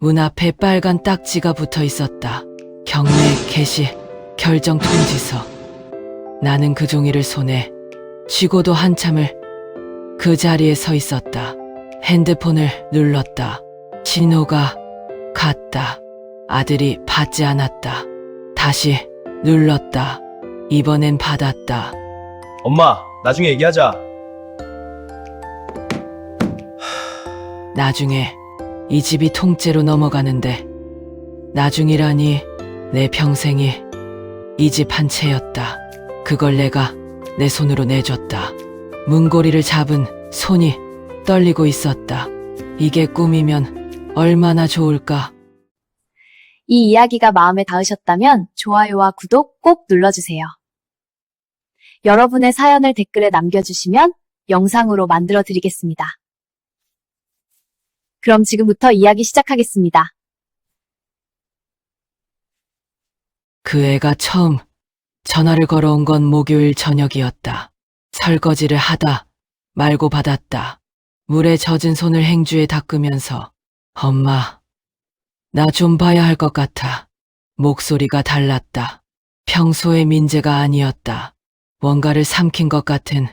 문 앞에 빨간 딱지가 붙어 있었다. 경매 개시 결정 통지서. 나는 그 종이를 손에 쥐고도 한참을 그 자리에 서 있었다. 핸드폰을 눌렀다. 신호가 갔다. 아들이 받지 않았다. 다시 눌렀다. 이번엔 받았다. 엄마, 나중에 얘기하자. 나중에 이 집이 통째로 넘어가는데, 나중이라니 내 평생이 이 집 한 채였다. 그걸 내가 내 손으로 내줬다. 문고리를 잡은 손이 떨리고 있었다. 이게 꿈이면 얼마나 좋을까. 이 이야기가 마음에 닿으셨다면 좋아요와 구독 꼭 눌러주세요. 여러분의 사연을 댓글에 남겨주시면 영상으로 만들어 드리겠습니다. 그럼 지금부터 이야기 시작하겠습니다. 그 애가 처음 전화를 걸어온 건 목요일 저녁이었다. 설거지를 하다 말고 받았다. 물에 젖은 손을 행주에 닦으면서 엄마, 나 좀 봐야 할 것 같아. 목소리가 달랐다. 평소의 민재가 아니었다. 뭔가를 삼킨 것 같은,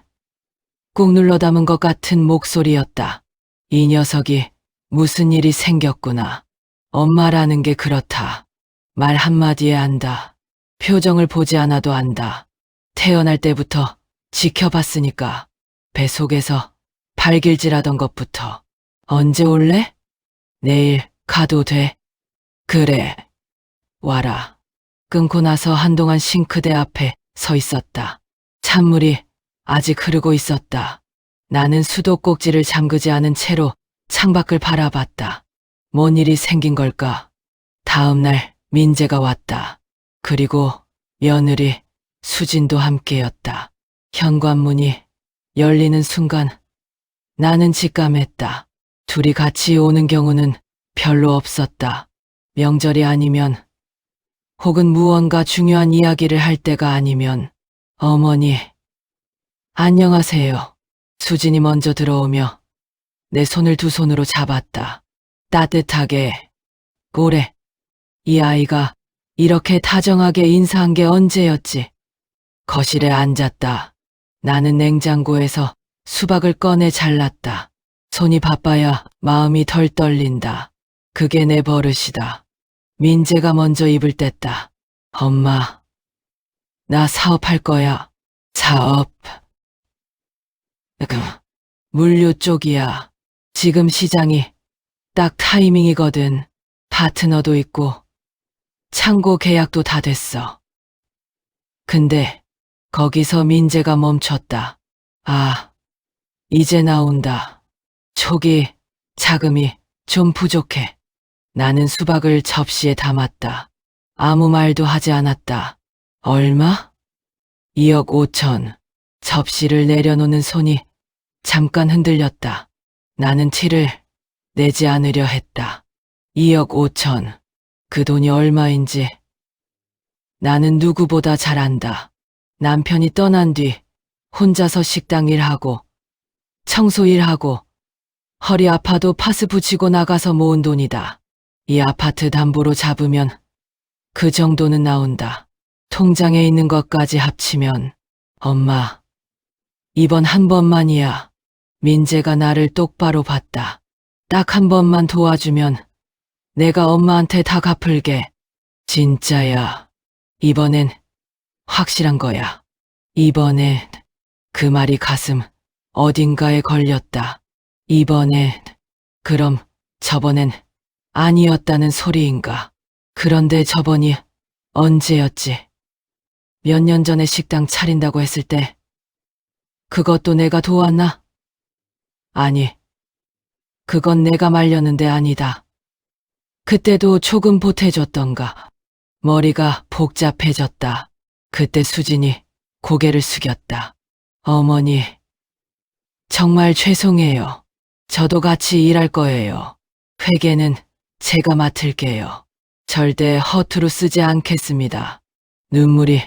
꾹 눌러 담은 것 같은 목소리였다. 이 녀석이 무슨 일이 생겼구나. 엄마라는 게 그렇다. 말 한마디에 안다. 표정을 보지 않아도 안다. 태어날 때부터 지켜봤으니까. 뱃속에서 발길질하던 것부터. 언제 올래? 내일 가도 돼. 그래. 와라. 끊고 나서 한동안 싱크대 앞에 서 있었다. 찬물이 아직 흐르고 있었다. 나는 수도꼭지를 잠그지 않은 채로 창밖을 바라봤다. 뭔 일이 생긴 걸까? 다음 날 민재가 왔다. 그리고 며느리 수진도 함께였다. 현관문이 열리는 순간 나는 직감했다. 둘이 같이 오는 경우는 별로 없었다. 명절이 아니면, 혹은 무언가 중요한 이야기를 할 때가 아니면. 어머니, 안녕하세요. 수진이 먼저 들어오며 내 손을 두 손으로 잡았다. 따뜻하게. 오래. 이 아이가 이렇게 다정하게 인사한 게 언제였지? 거실에 앉았다. 나는 냉장고에서 수박을 꺼내 잘랐다. 손이 바빠야 마음이 덜 떨린다. 그게 내 버릇이다. 민재가 먼저 입을 뗐다. 엄마, 나 사업할 거야. 사업. 물류 쪽이야. 지금 시장이 딱 타이밍이거든. 파트너도 있고 창고 계약도 다 됐어. 근데 거기서 민재가 멈췄다. 아, 이제 나온다. 촉이, 자금이 좀 부족해. 나는 수박을 접시에 담았다. 아무 말도 하지 않았다. 얼마? 2억 5천. 접시를 내려놓는 손이 잠깐 흔들렸다. 나는 티를 내지 않으려 했다. 2억 5천. 그 돈이 얼마인지 나는 누구보다 잘 안다. 남편이 떠난 뒤 혼자서 식당 일하고 청소 일하고 허리 아파도 파스 붙이고 나가서 모은 돈이다. 이 아파트 담보로 잡으면 그 정도는 나온다. 통장에 있는 것까지 합치면. 엄마, 이번 한 번만이야. 민재가 나를 똑바로 봤다. 딱 한 번만 도와주면 내가 엄마한테 다 갚을게. 진짜야. 이번엔 확실한 거야. 이번엔. 그 말이 가슴 어딘가에 걸렸다. 이번엔. 그럼 저번엔 아니었다는 소리인가? 그런데 저번이 언제였지? 몇 년 전에 식당 차린다고 했을 때 그것도 내가 도왔나? 아니, 그건 내가 말렸는데 아니다. 그때도 조금 보태줬던가. 머리가 복잡해졌다. 그때 수진이 고개를 숙였다. 어머니, 정말 죄송해요. 저도 같이 일할 거예요. 회계는 제가 맡을게요. 절대 허투루 쓰지 않겠습니다. 눈물이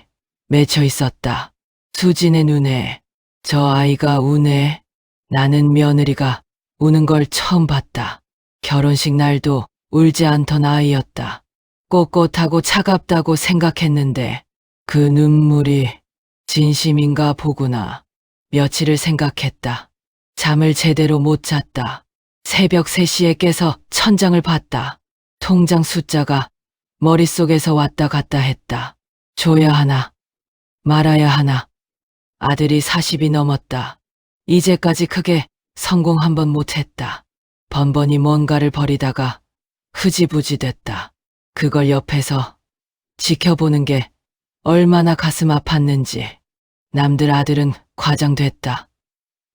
맺혀 있었다. 수진의 눈에. 저 아이가 우네. 나는 며느리가 우는 걸 처음 봤다. 결혼식 날도 울지 않던 아이였다. 꼿꼿하고 차갑다고 생각했는데 그 눈물이 진심인가 보구나. 며칠을 생각했다. 잠을 제대로 못 잤다. 새벽 3시에 깨서 천장을 봤다. 통장 숫자가 머릿속에서 왔다 갔다 했다. 줘야 하나, 말아야 하나. 아들이 40이 넘었다. 이제까지 크게 성공 한 번 못했다. 번번이 뭔가를 버리다가 흐지부지 됐다. 그걸 옆에서 지켜보는 게 얼마나 가슴 아팠는지. 남들 아들은 과장됐다,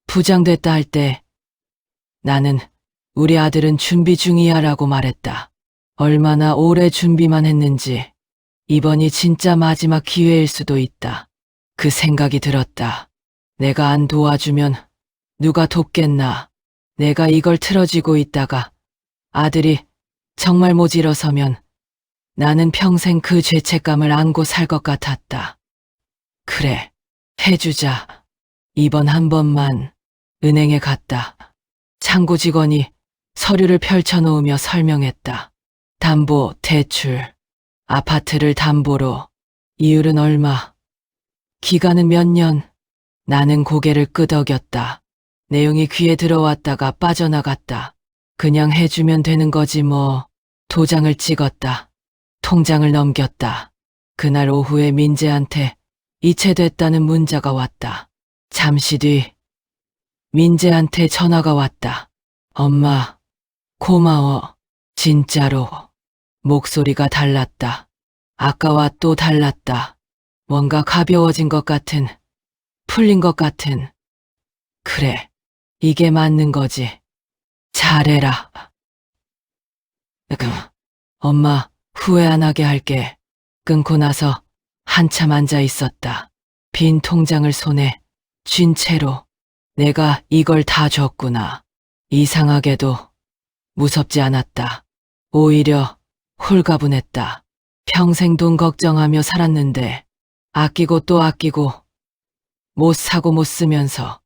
부장됐다 할 때 나는 우리 아들은 준비 중이야 라고 말했다. 얼마나 오래 준비만 했는지 이번이 진짜 마지막 기회일 수도 있다. 그 생각이 들었다. 내가 안 도와주면 누가 돕겠나. 내가 이걸 틀어지고 있다가 아들이 정말 못 일어서면 나는 평생 그 죄책감을 안고 살 것 같았다. 그래, 해주자. 이번 한 번만. 은행에 갔다. 창구 직원이 서류를 펼쳐놓으며 설명했다. 담보, 대출, 아파트를 담보로. 이율은 얼마, 기간은 몇 년. 나는 고개를 끄덕였다. 내용이 귀에 들어왔다가 빠져나갔다. 그냥 해주면 되는 거지 뭐. 도장을 찍었다. 통장을 넘겼다. 그날 오후에 민재한테 이체됐다는 문자가 왔다. 잠시 뒤 민재한테 전화가 왔다. 엄마, 고마워. 진짜로. 목소리가 달랐다. 아까와 또 달랐다. 뭔가 가벼워진 것 같은, 풀린 것 같은. 그래, 이게 맞는 거지. 잘해라. 엄마, 후회 안 하게 할게. 끊고 나서 한참 앉아 있었다. 빈 통장을 손에 쥔 채로. 내가 이걸 다 줬구나. 이상하게도 무섭지 않았다. 오히려 홀가분했다. 평생 돈 걱정하며 살았는데 아끼고 또 아끼고 못 사고 못 쓰면서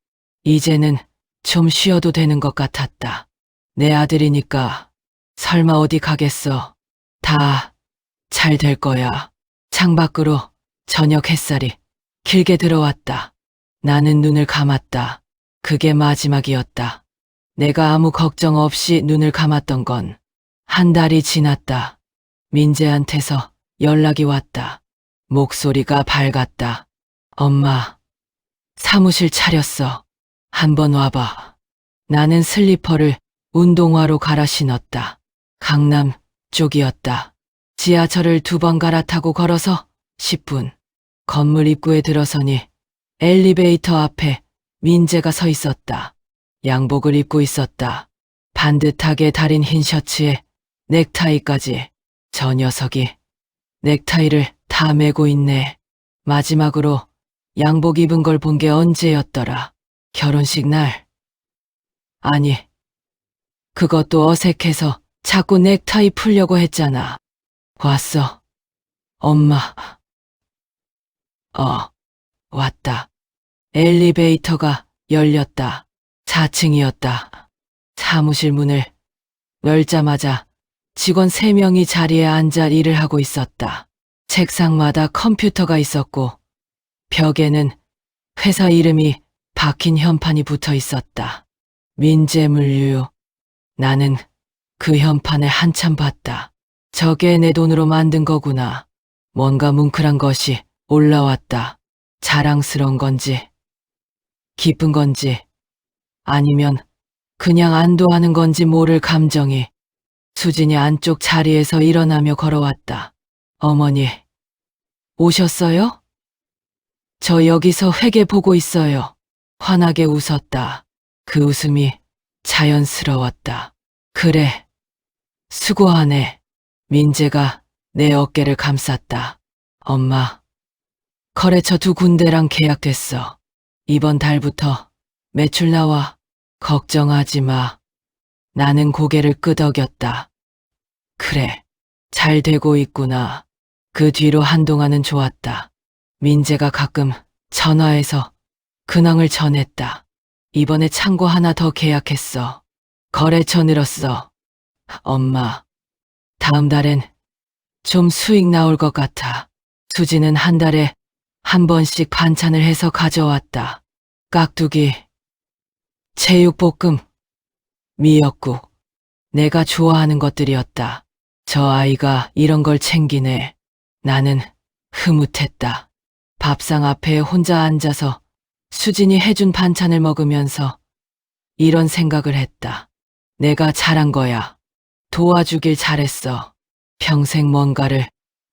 이제는 좀 쉬어도 되는 것 같았다. 내 아들이니까 설마 어디 가겠어. 다 잘 될 거야. 창밖으로 저녁 햇살이 길게 들어왔다. 나는 눈을 감았다. 그게 마지막이었다. 내가 아무 걱정 없이 눈을 감았던 건 한 달이 지났다. 민재한테서 연락이 왔다. 목소리가 밝았다. 엄마, 사무실 차렸어. 한번 와봐. 나는 슬리퍼를 운동화로 갈아 신었다. 강남 쪽이었다. 지하철을 2번 갈아타고 걸어서 10분. 건물 입구에 들어서니 엘리베이터 앞에 민재가 서 있었다. 양복을 입고 있었다. 반듯하게 다린 흰 셔츠에 넥타이까지. 저 녀석이 넥타이를 다 매고 있네. 마지막으로 양복 입은 걸 본 게 언제였더라. 결혼식 날. 아니, 그것도 어색해서 자꾸 넥타이 풀려고 했잖아. 왔어. 엄마. 왔다. 엘리베이터가 열렸다. 4층이었다. 사무실 문을 열자마자 직원 3명이 자리에 앉아 일을 하고 있었다. 책상마다 컴퓨터가 있었고 벽에는 회사 이름이 박힌 현판이 붙어 있었다. 민재물류. 나는 그 현판을 한참 봤다. 저게 내 돈으로 만든 거구나. 뭔가 뭉클한 것이 올라왔다. 자랑스러운 건지, 기쁜 건지, 아니면 그냥 안도하는 건지 모를 감정이. 수진이 안쪽 자리에서 일어나며 걸어왔다. 어머니, 오셨어요? 저 여기서 회계 보고 있어요. 환하게 웃었다. 그 웃음이 자연스러웠다. 그래, 수고하네. 민재가 내 어깨를 감쌌다. 엄마, 거래처 2군데랑 계약됐어. 이번 달부터 매출 나와. 걱정하지 마. 나는 고개를 끄덕였다. 그래, 잘 되고 있구나. 그 뒤로 한동안은 좋았다. 민재가 가끔 전화해서 근황을 전했다. 이번에 창고 하나 더 계약했어. 거래처 늘었어. 엄마, 다음 달엔 좀 수익 나올 것 같아. 수지는 한 달에 한 번씩 반찬을 해서 가져왔다. 깍두기, 제육볶음, 미역국. 내가 좋아하는 것들이었다. 저 아이가 이런 걸 챙기네. 나는 흐뭇했다. 밥상 앞에 혼자 앉아서 수진이 해준 반찬을 먹으면서 이런 생각을 했다. 내가 잘한 거야. 도와주길 잘했어. 평생 뭔가를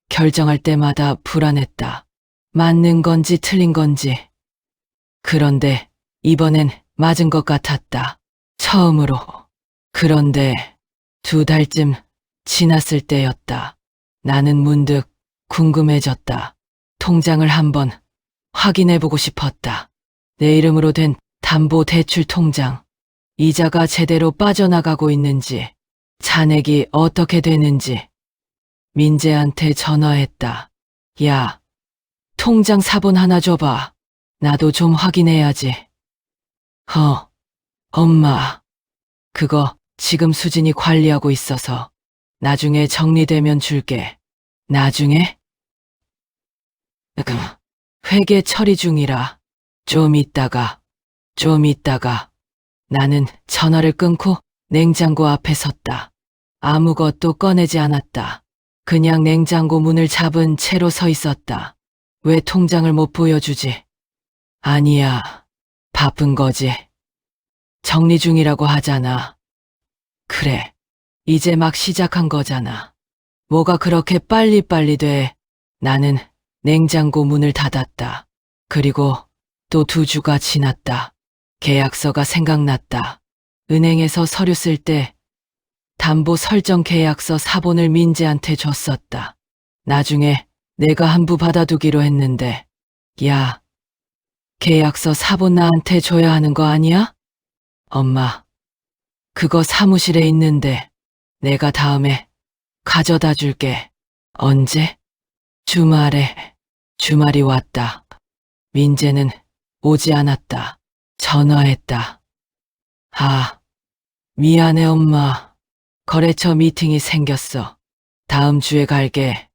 결정할 때마다 불안했다. 맞는 건지 틀린 건지. 그런데 이번엔 맞은 것 같았다. 처음으로. 그런데 2달쯤 지났을 때였다. 나는 문득 궁금해졌다. 통장을 한번 확인해보고 싶었다. 내 이름으로 된 담보대출 통장. 이자가 제대로 빠져나가고 있는지, 잔액이 어떻게 되는지. 민재한테 전화했다. 야, 통장 사본 하나 줘봐. 나도 좀 확인해야지. 엄마. 그거 지금 수진이 관리하고 있어서 나중에 정리되면 줄게. 나중에? 회계 처리 중이라 좀 있다가. 나는 전화를 끊고 냉장고 앞에 섰다. 아무것도 꺼내지 않았다. 그냥 냉장고 문을 잡은 채로 서 있었다. 왜 통장을 못 보여주지? 아니야, 바쁜 거지. 정리 중이라고 하잖아. 그래, 이제 막 시작한 거잖아. 뭐가 그렇게 빨리빨리 돼. 나는 냉장고 문을 닫았다. 그리고 또 2주가 지났다. 계약서가 생각났다. 은행에서 서류 쓸 때 담보 설정 계약서 사본을 민재한테 줬었다. 나중에 내가 한부 받아두기로 했는데, 야, 계약서 사본 나한테 줘야 하는 거 아니야? 엄마, 그거 사무실에 있는데 내가 다음에 가져다 줄게. 언제? 주말에. 주말이 왔다. 민재는 오지 않았다. 전화했다. 미안해 엄마. 거래처 미팅이 생겼어. 다음 주에 갈게.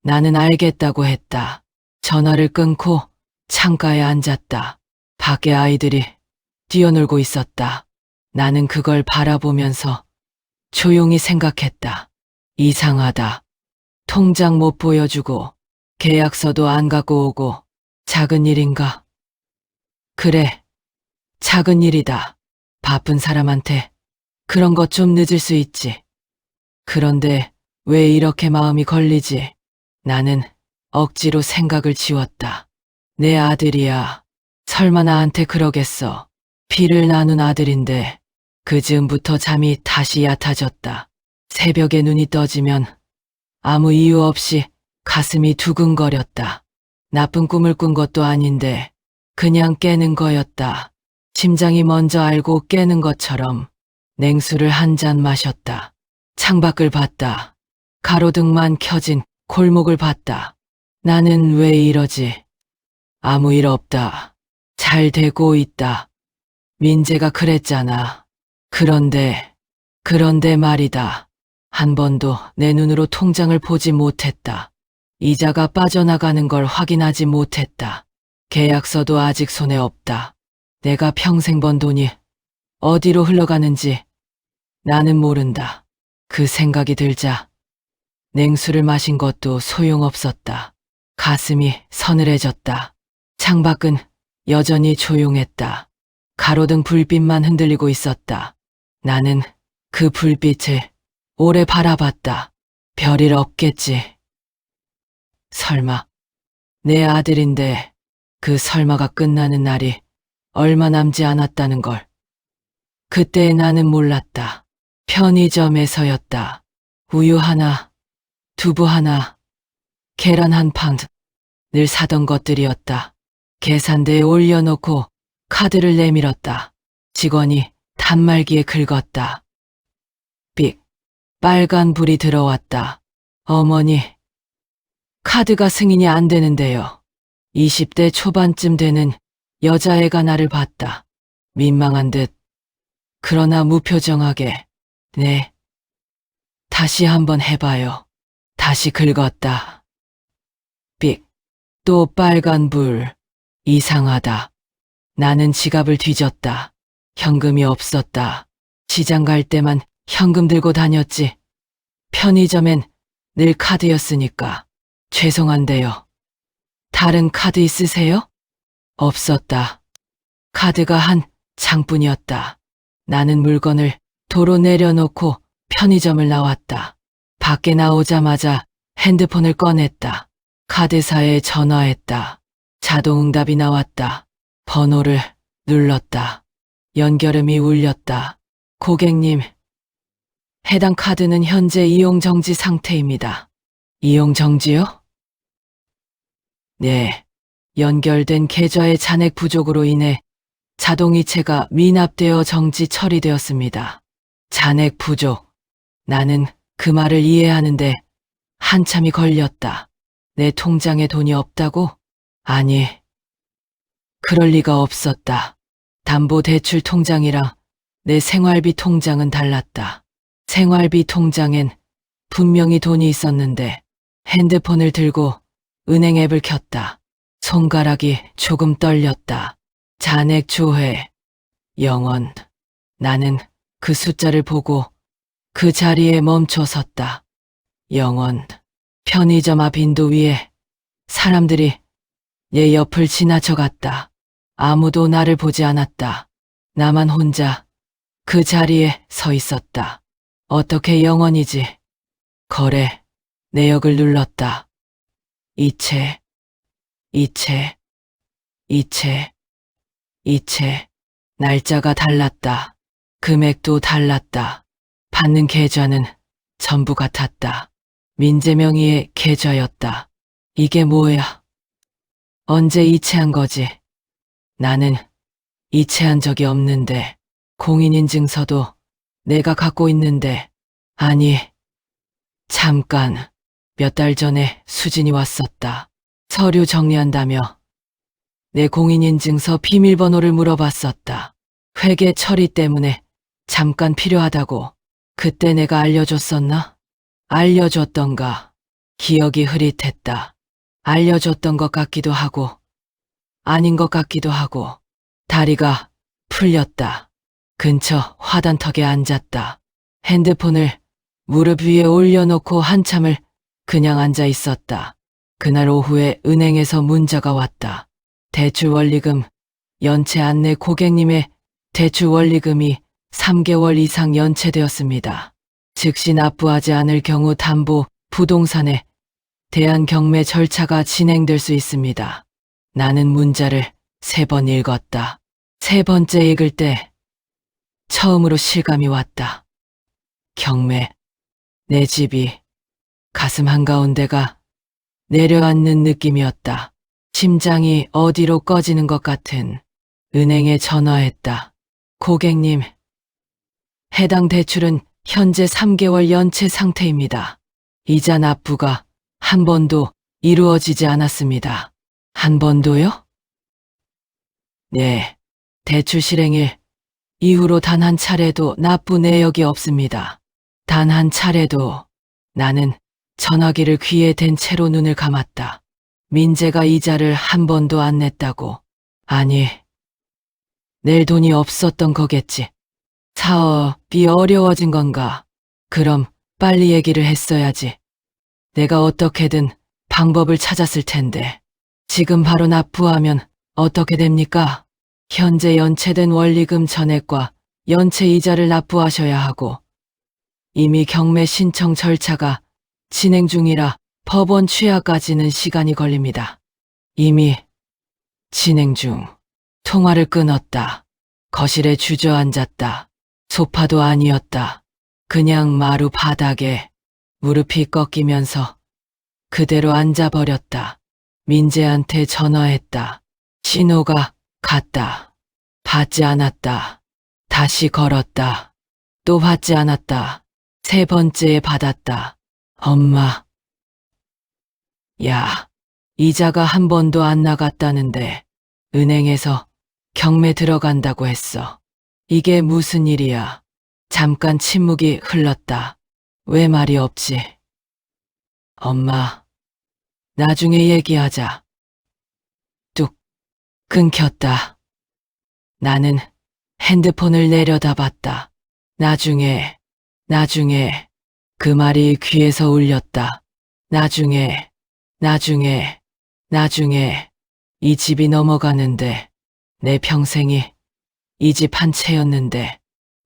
나는 알겠다고 했다. 전화를 끊고 창가에 앉았다. 밖에 아이들이 뛰어놀고 있었다. 나는 그걸 바라보면서 조용히 생각했다. 이상하다. 통장 못 보여주고 계약서도 안 갖고 오고 작은 일인가? 그래, 작은 일이다. 바쁜 사람한테 그런 것 좀 늦을 수 있지. 그런데 왜 이렇게 마음이 걸리지? 나는 억지로 생각을 지웠다. 내 아들이야. 설마 나한테 그러겠어. 피를 나눈 아들인데 그 즈음부터 잠이 다시 얕아졌다. 새벽에 눈이 떠지면 아무 이유 없이 가슴이 두근거렸다. 나쁜 꿈을 꾼 것도 아닌데 그냥 깨는 거였다. 심장이 먼저 알고 깨는 것처럼 냉수를 한 잔 마셨다. 창밖을 봤다. 가로등만 켜진 골목을 봤다. 나는 왜 이러지? 아무 일 없다. 잘 되고 있다. 민재가 그랬잖아. 그런데 말이다. 한 번도 내 눈으로 통장을 보지 못했다. 이자가 빠져나가는 걸 확인하지 못했다. 계약서도 아직 손에 없다. 내가 평생 번 돈이 어디로 흘러가는지 나는 모른다. 그 생각이 들자 냉수를 마신 것도 소용없었다. 가슴이 서늘해졌다. 창밖은 여전히 조용했다. 가로등 불빛만 흔들리고 있었다. 나는 그 불빛을 오래 바라봤다. 별일 없겠지. 설마, 내 아들인데 그 설마가 끝나는 날이 얼마 남지 않았다는 걸. 그때 나는 몰랐다. 편의점에서였다. 우유 하나, 두부 하나, 계란 한 판, 늘 사던 것들이었다. 계산대에 올려놓고 카드를 내밀었다. 직원이 단말기에 긁었다. 삑, 빨간 불이 들어왔다. 어머니, 카드가 승인이 안 되는데요. 20대 초반쯤 되는 여자애가 나를 봤다. 민망한 듯, 그러나 무표정하게, 네, 다시 한번 해봐요. 다시 긁었다. 삑. 또 빨간 불. 이상하다. 나는 지갑을 뒤졌다. 현금이 없었다. 시장 갈 때만 현금 들고 다녔지. 편의점엔 늘 카드였으니까. 죄송한데요. 다른 카드 있으세요? 없었다. 카드가 한 장뿐이었다. 나는 물건을 도로 내려놓고 편의점을 나왔다. 밖에 나오자마자 핸드폰을 꺼냈다. 카드사에 전화했다. 자동응답이 나왔다. 번호를 눌렀다. 연결음이 울렸다. 고객님, 해당 카드는 현재 이용 정지 상태입니다. 이용 정지요? 네. 연결된 계좌의 잔액 부족으로 인해 자동이체가 미납되어 정지 처리되었습니다. 잔액 부족. 나는 그 말을 이해하는데 한참이 걸렸다. 내 통장에 돈이 없다고? 아니, 그럴 리가 없었다. 담보대출 통장이랑 내 생활비 통장은 달랐다. 생활비 통장엔 분명히 돈이 있었는데 핸드폰을 들고 은행 앱을 켰다. 손가락이 조금 떨렸다. 잔액 조회 0원. 나는 그 숫자를 보고 그 자리에 멈춰 섰다. 0원. 편의점 앞 인도 위에 사람들이 내 옆을 지나쳐갔다. 아무도 나를 보지 않았다. 나만 혼자 그 자리에 서 있었다. 어떻게 0원이지? 거래. 내역을 눌렀다. 이체. 날짜가 달랐다. 금액도 달랐다. 받는 계좌는 전부 같았다. 민재 명의의 계좌였다. 이게 뭐야? 언제 이체한 거지? 나는 이체한 적이 없는데, 공인인증서도 내가 갖고 있는데, 아니, 잠깐, 몇 달 전에 수진이 왔었다. 서류 정리한다며 내 공인인증서 비밀번호를 물어봤었다. 회계 처리 때문에 잠깐 필요하다고. 그때 내가 알려줬었나? 알려줬던가. 기억이 흐릿했다. 알려줬던 것 같기도 하고 아닌 것 같기도 하고. 다리가 풀렸다. 근처 화단턱에 앉았다. 핸드폰을 무릎 위에 올려놓고 한참을 그냥 앉아 있었다. 그날 오후에 은행에서 문자가 왔다. 대출 원리금 연체 안내 고객님의 대출 원리금이 3개월 이상 연체되었습니다. 즉시 납부하지 않을 경우 담보 부동산에 대한 경매 절차가 진행될 수 있습니다. 나는 문자를 3번 읽었다. 3번째 읽을 때 처음으로 실감이 왔다. 경매. 내 집이 가슴 한가운데가 내려앉는 느낌이었다. 심장이 어디로 꺼지는 것 같은. 은행에 전화했다. 고객님, 해당 대출은 현재 3개월 연체 상태입니다. 이자 납부가 한 번도 이루어지지 않았습니다. 한 번도요? 네, 대출 실행일 이후로 단 한 차례도 납부 내역이 없습니다. 단 한 차례도. 나는 전화기를 귀에 댄 채로 눈을 감았다. 민재가 이자를 한 번도 안 냈다고. 아니, 낼 돈이 없었던 거겠지. 사업이 어려워진 건가? 그럼 빨리 얘기를 했어야지. 내가 어떻게든 방법을 찾았을 텐데. 지금 바로 납부하면 어떻게 됩니까? 현재 연체된 원리금 전액과 연체 이자를 납부하셔야 하고, 이미 경매 신청 절차가 진행 중이라 법원 취하까지는 시간이 걸립니다. 이미 진행 중. 통화를 끊었다. 거실에 주저앉았다. 소파도 아니었다. 그냥 마루 바닥에 무릎이 꺾이면서 그대로 앉아버렸다. 민재한테 전화했다. 신호가 갔다. 받지 않았다. 다시 걸었다. 또 받지 않았다. 3번째에 받았다. 엄마. 야, 이자가 한 번도 안 나갔다는데 은행에서 경매 들어간다고 했어. 이게 무슨 일이야? 잠깐 침묵이 흘렀다. 왜 말이 없지? 엄마, 나중에 얘기하자. 뚝, 끊겼다. 나는 핸드폰을 내려다봤다. 나중에, 그 말이 귀에서 울렸다. 나중에, 이 집이 넘어가는데, 내 평생이 이 집 한 채였는데,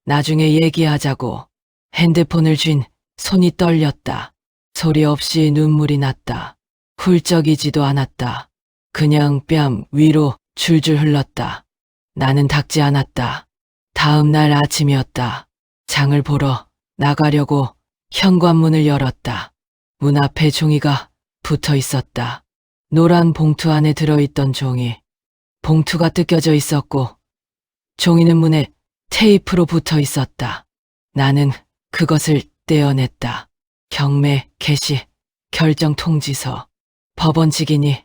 나중에 얘기하자고 핸드폰을 쥔 손이 떨렸다. 소리 없이 눈물이 났다. 훌쩍이지도 않았다. 그냥 뺨 위로 줄줄 흘렀다. 나는 닦지 않았다. 다음 날 아침이었다. 장을 보러 나가려고 현관문을 열었다. 문 앞에 종이가 붙어 있었다. 노란 봉투 안에 들어있던 종이. 봉투가 뜯겨져 있었고 종이는 문에 테이프로 붙어 있었다. 나는 그것을 떼어냈다. 경매, 개시, 결정 통지서, 법원 직인이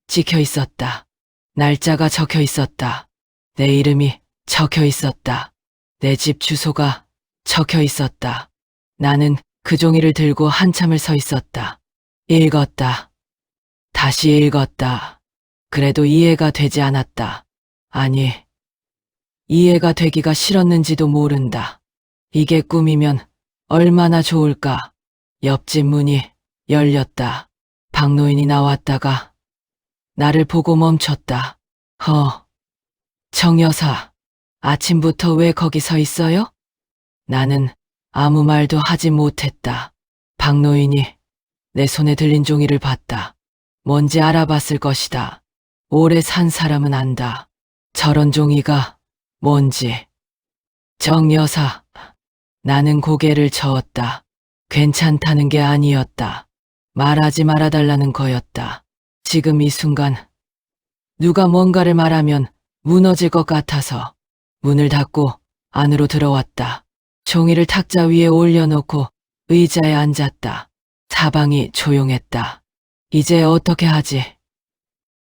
찍혀 있었다. 날짜가 적혀 있었다. 내 이름이 적혀 있었다. 내 집 주소가 적혀 있었다. 나는 그 종이를 들고 한참을 서 있었다. 읽었다. 다시 읽었다. 그래도 이해가 되지 않았다. 아니, 이해가 되기가 싫었는지도 모른다. 이게 꿈이면 얼마나 좋을까. 옆집 문이 열렸다. 박노인이 나왔다가 나를 보고 멈췄다. 정 여사, 아침부터 왜 거기 서 있어요? 나는 아무 말도 하지 못했다. 박노인이 내 손에 들린 종이를 봤다. 뭔지 알아봤을 것이다. 오래 산 사람은 안다. 저런 종이가 뭔지. 정 여사, 나는 고개를 저었다. 괜찮다는 게 아니었다. 말하지 말아달라는 거였다. 지금 이 순간 누가 뭔가를 말하면 무너질 것 같아서 문을 닫고 안으로 들어왔다. 종이를 탁자 위에 올려놓고 의자에 앉았다. 사방이 조용했다. 이제 어떻게 하지?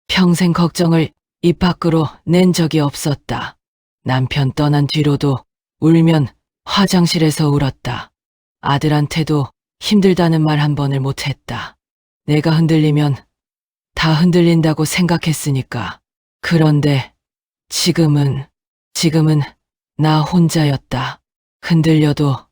평생 걱정을 입 밖으로 낸 적이 없었다. 남편 떠난 뒤로도 울면 화장실에서 울었다. 아들한테도 힘들다는 말 한 번을 못했다. 내가 흔들리면 다 흔들린다고 생각했으니까. 그런데 지금은 나 혼자였다. 흔들려도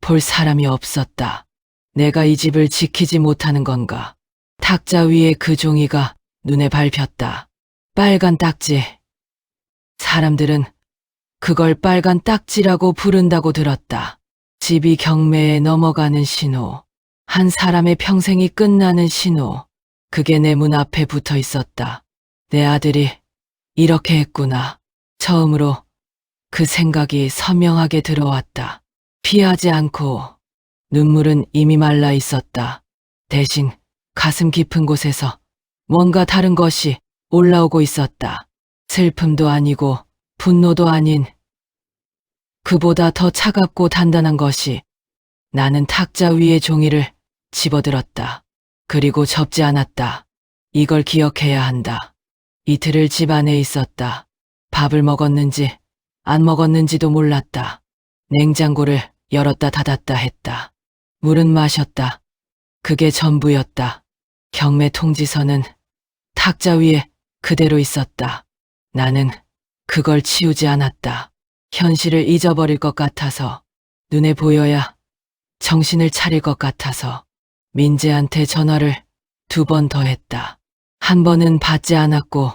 볼 사람이 없었다. 내가 이 집을 지키지 못하는 건가? 탁자 위에 그 종이가 눈에 밟혔다. 빨간 딱지. 사람들은 그걸 빨간 딱지라고 부른다고 들었다. 집이 경매에 넘어가는 신호. 한 사람의 평생이 끝나는 신호. 그게 내 문 앞에 붙어 있었다. 내 아들이 이렇게 했구나. 처음으로 그 생각이 선명하게 들어왔다. 피하지 않고 눈물은 이미 말라 있었다. 대신 가슴 깊은 곳에서 뭔가 다른 것이 올라오고 있었다. 슬픔도 아니고 분노도 아닌 그보다 더 차갑고 단단한 것이. 나는 탁자 위에 종이를 집어들었다. 그리고 접지 않았다. 이걸 기억해야 한다. 이틀을 집 안에 있었다. 밥을 먹었는지 안 먹었는지도 몰랐다. 냉장고를 열었다 닫았다 했다. 물은 마셨다. 그게 전부였다. 경매 통지서는 탁자 위에 그대로 있었다. 나는 그걸 치우지 않았다. 현실을 잊어버릴 것 같아서, 눈에 보여야 정신을 차릴 것 같아서 민재한테 전화를 2번 더 했다. 한 번은 받지 않았고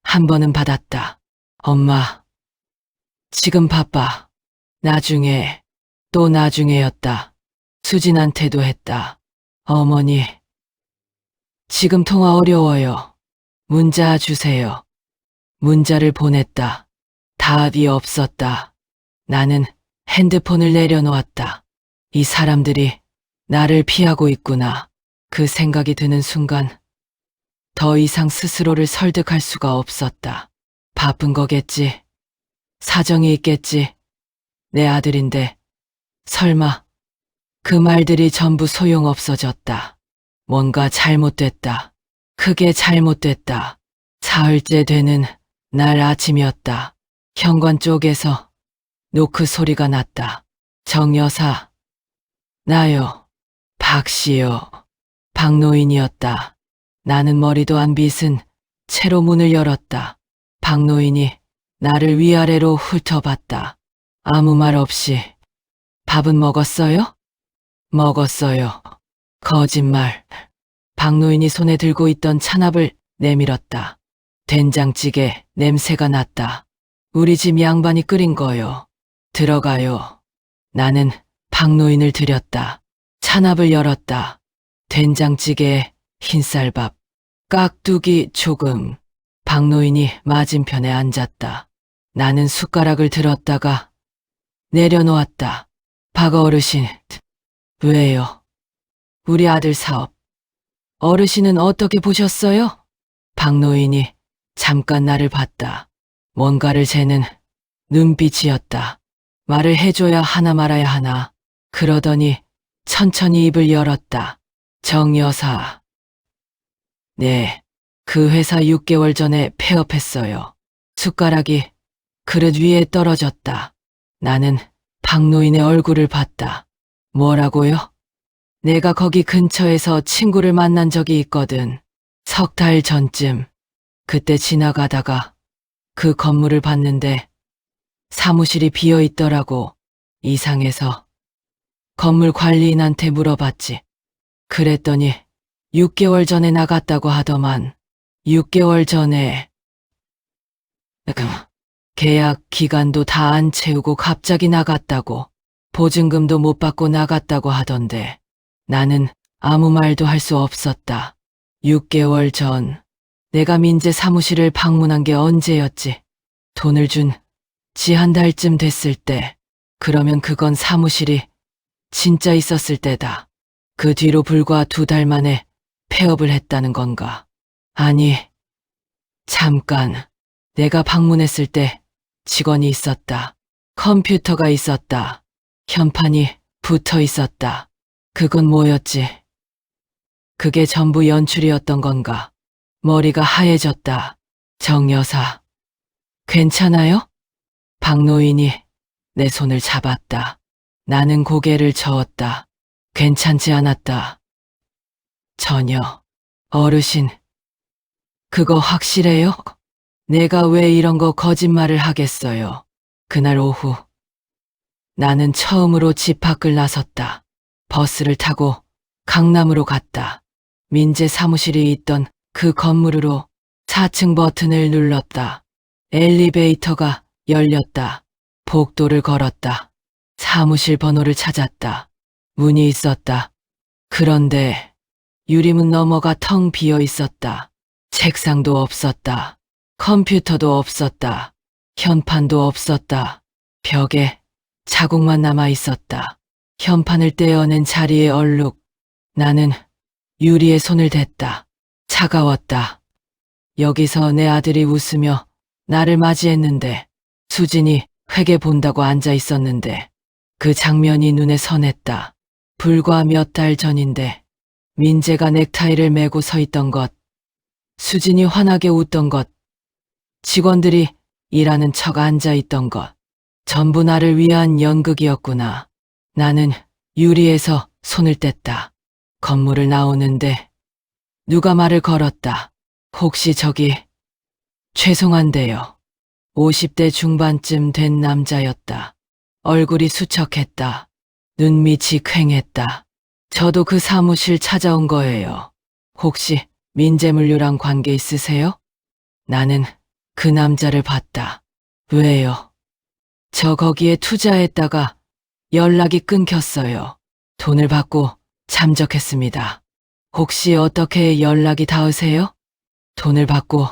한 번은 받았다. 엄마, 지금 바빠. 나중에, 또 나중에였다. 수진한테도 했다. 어머니, 지금 통화 어려워요. 문자 주세요. 문자를 보냈다. 답이 없었다. 나는 핸드폰을 내려놓았다. 이 사람들이 나를 피하고 있구나. 그 생각이 드는 순간 더 이상 스스로를 설득할 수가 없었다. 바쁜 거겠지. 사정이 있겠지. 내 아들인데 설마 그 말들이 전부 소용없어졌다. 뭔가 잘못됐다. 크게 잘못됐다. 사흘째 되는 날 아침이었다. 현관 쪽에서 노크 소리가 났다. 정 여사, 나요. 박씨요. 박노인이었다. 나는 머리도 안 빗은 채로 문을 열었다. 박노인이 나를 위아래로 훑어봤다. 아무 말 없이. 밥은 먹었어요? 먹었어요. 거짓말. 박노인이 손에 들고 있던 찬압을 내밀었다. 된장찌개 냄새가 났다. 우리 집 양반이 끓인 거요. 들어가요. 나는 박노인을 들였다. 찬압을 열었다. 된장찌개에 흰쌀밥, 깍두기 조금. 박노인이 맞은편에 앉았다. 나는 숟가락을 들었다가 내려놓았다. 박 어르신, 왜요? 우리 아들 사업. 어르신은 어떻게 보셨어요? 박노인이 잠깐 나를 봤다. 뭔가를 재는 눈빛이었다. 말을 해줘야 하나 말아야 하나. 그러더니 천천히 입을 열었다. 정 여사. 네, 그 회사 6개월 전에 폐업했어요. 숟가락이 그릇 위에 떨어졌다. 나는 박노인의 얼굴을 봤다. 뭐라고요? 내가 거기 근처에서 친구를 만난 적이 있거든. 석 달 전쯤. 그때 지나가다가 그 건물을 봤는데 사무실이 비어 있더라고. 이상해서 건물 관리인한테 물어봤지. 그랬더니 6개월 전에 나갔다고 하더만. 6개월 전에. 계약 기간도 다 안 채우고 갑자기 나갔다고. 보증금도 못 받고 나갔다고 하던데. 나는 아무 말도 할 수 없었다. 6개월 전 내가 민재 사무실을 방문한 게 언제였지? 돈을 준 지 한 달쯤 됐을 때. 그러면 그건 사무실이 진짜 있었을 때다. 그 뒤로 불과 2달 만에 폐업을 했다는 건가? 아니, 잠깐. 내가 방문했을 때 직원이 있었다. 컴퓨터가 있었다. 현판이 붙어 있었다. 그건 뭐였지? 그게 전부 연출이었던 건가? 머리가 하얘졌다. 정 여사. 괜찮아요? 박노인이 내 손을 잡았다. 나는 고개를 저었다. 괜찮지 않았다. 전혀. 어르신. 그거 확실해요? 내가 왜 이런 거 거짓말을 하겠어요. 그날 오후. 나는 처음으로 집 밖을 나섰다. 버스를 타고 강남으로 갔다. 민재 사무실이 있던 그 건물으로 4층 버튼을 눌렀다. 엘리베이터가 열렸다. 복도를 걸었다. 사무실 번호를 찾았다. 문이 있었다. 그런데 유리문 너머가 텅 비어 있었다. 책상도 없었다. 컴퓨터도 없었다. 현판도 없었다. 벽에 자국만 남아 있었다. 현판을 떼어낸 자리에 얼룩. 나는 유리에 손을 댔다. 차가웠다. 여기서 내 아들이 웃으며 나를 맞이했는데 수진이 회계 본다고 앉아 있었는데 그 장면이 눈에 선했다. 불과 몇 달 전인데 민재가 넥타이를 메고 서 있던 것, 수진이 환하게 웃던 것, 직원들이 일하는 척 앉아 있던 것, 전부 나를 위한 연극이었구나. 나는 유리에서 손을 뗐다. 건물을 나오는데 누가 말을 걸었다. 혹시 저기 죄송한데요. 50대 중반쯤 된 남자였다. 얼굴이 수척했다. 눈밑이 퀭했다. 저도 그 사무실 찾아온 거예요. 혹시 민재물류랑 관계 있으세요? 나는 그 남자를 봤다. 왜요? 저 거기에 투자했다가 연락이 끊겼어요. 돈을 받고 잠적했습니다. 혹시 어떻게 연락이 닿으세요? 돈을 받고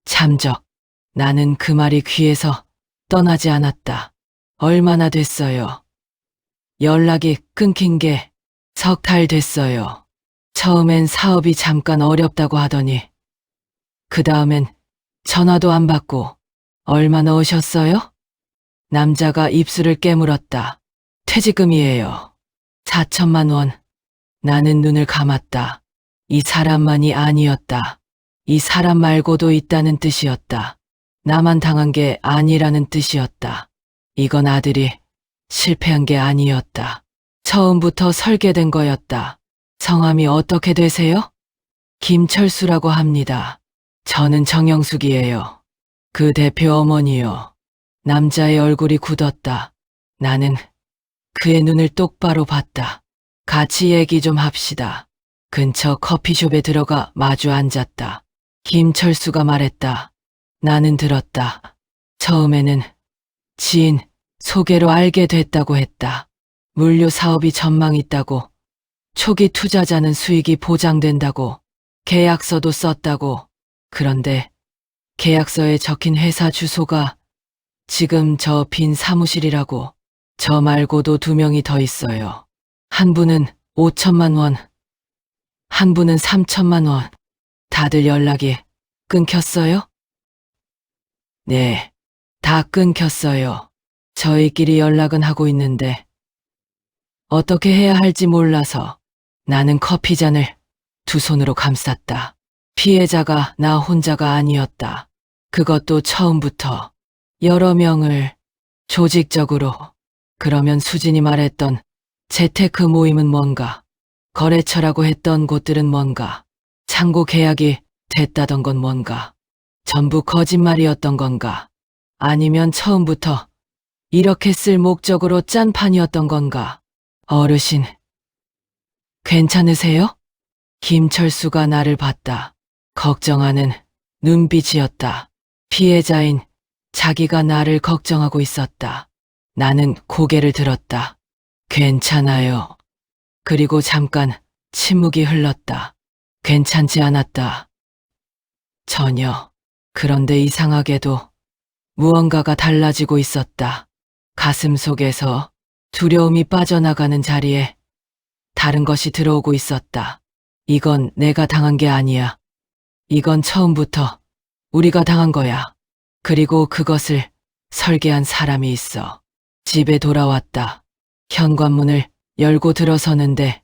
잠적. 나는 그 말이 귀에서 떠나지 않았다. 얼마나 됐어요? 연락이 끊긴 게 석 달 됐어요. 처음엔 사업이 잠깐 어렵다고 하더니 그 다음엔 전화도 안 받고. 얼마 넣으셨어요? 남자가 입술을 깨물었다. 퇴직금이에요. 4천만 원. 나는 눈을 감았다. 이 사람만이 아니었다. 이 사람 말고도 있다는 뜻이었다. 나만 당한 게 아니라는 뜻이었다. 이건 아들이 실패한 게 아니었다. 처음부터 설계된 거였다. 성함이 어떻게 되세요? 김철수라고 합니다. 저는 정영숙이에요. 그 대표 어머니요. 남자의 얼굴이 굳었다. 나는 그의 눈을 똑바로 봤다. 같이 얘기 좀 합시다. 근처 커피숍에 들어가 마주 앉았다. 김철수가 말했다. 나는 들었다. 처음에는 지인 소개로 알게 됐다고 했다. 물류 사업이 전망 있다고, 초기 투자자는 수익이 보장된다고, 계약서도 썼다고. 그런데 계약서에 적힌 회사 주소가 지금 저 빈 사무실이라고. 저 말고도 2명이 더 있어요. 한 분은 5천만 원, 한 분은 3천만 원. 다들 연락이 끊겼어요? 네, 다 끊겼어요. 저희끼리 연락은 하고 있는데 어떻게 해야 할지 몰라서. 나는 커피잔을 2손으로 감쌌다. 피해자가 나 혼자가 아니었다. 그것도 처음부터 여러 명을 조직적으로. 그러면 수진이 말했던 재테크 모임은 뭔가, 거래처라고 했던 곳들은 뭔가, 창고 계약이 됐다던 건 뭔가, 전부 거짓말이었던 건가, 아니면 처음부터 이렇게 쓸 목적으로 짠 판이었던 건가. 어르신, 괜찮으세요? 김철수가 나를 봤다. 걱정하는 눈빛이었다. 피해자인 자기가 나를 걱정하고 있었다. 나는 고개를 들었다. 괜찮아요. 그리고 잠깐 침묵이 흘렀다. 괜찮지 않았다. 전혀. 그런데 이상하게도 무언가가 달라지고 있었다. 가슴 속에서 두려움이 빠져나가는 자리에 다른 것이 들어오고 있었다. 이건 내가 당한 게 아니야. 이건 처음부터 우리가 당한 거야. 그리고 그것을 설계한 사람이 있어. 집에 돌아왔다. 현관문을 열고 들어서는데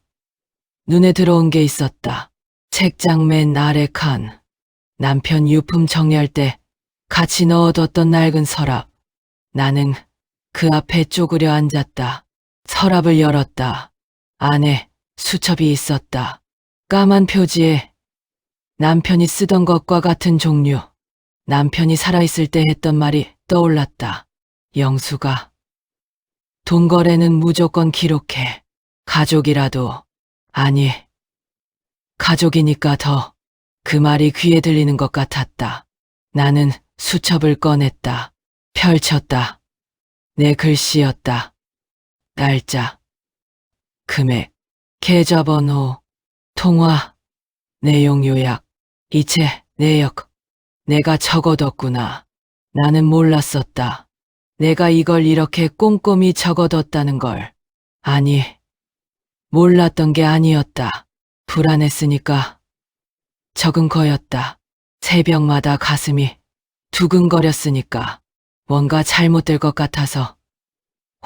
눈에 들어온 게 있었다. 책장 맨 아래 칸. 남편 유품 정리할 때 같이 넣어뒀던 낡은 서랍. 나는 그 앞에 쪼그려 앉았다. 서랍을 열었다. 안에 수첩이 있었다. 까만 표지에 남편이 쓰던 것과 같은 종류. 남편이 살아있을 때 했던 말이 떠올랐다. 영수가 돈 거래는 무조건 기록해. 가족이라도. 아니, 가족이니까 더. 그 말이 귀에 들리는 것 같았다. 나는 수첩을 꺼냈다. 펼쳤다. 내 글씨였다. 날짜, 금액, 계좌번호, 통화, 내용 요약, 이체, 내역. 내가 적어뒀구나. 나는 몰랐었다. 내가 이걸 이렇게 꼼꼼히 적어뒀다는 걸. 아니, 몰랐던 게 아니었다. 불안했으니까 적은 거였다. 새벽마다 가슴이 두근거렸으니까. 뭔가 잘못될 것 같아서.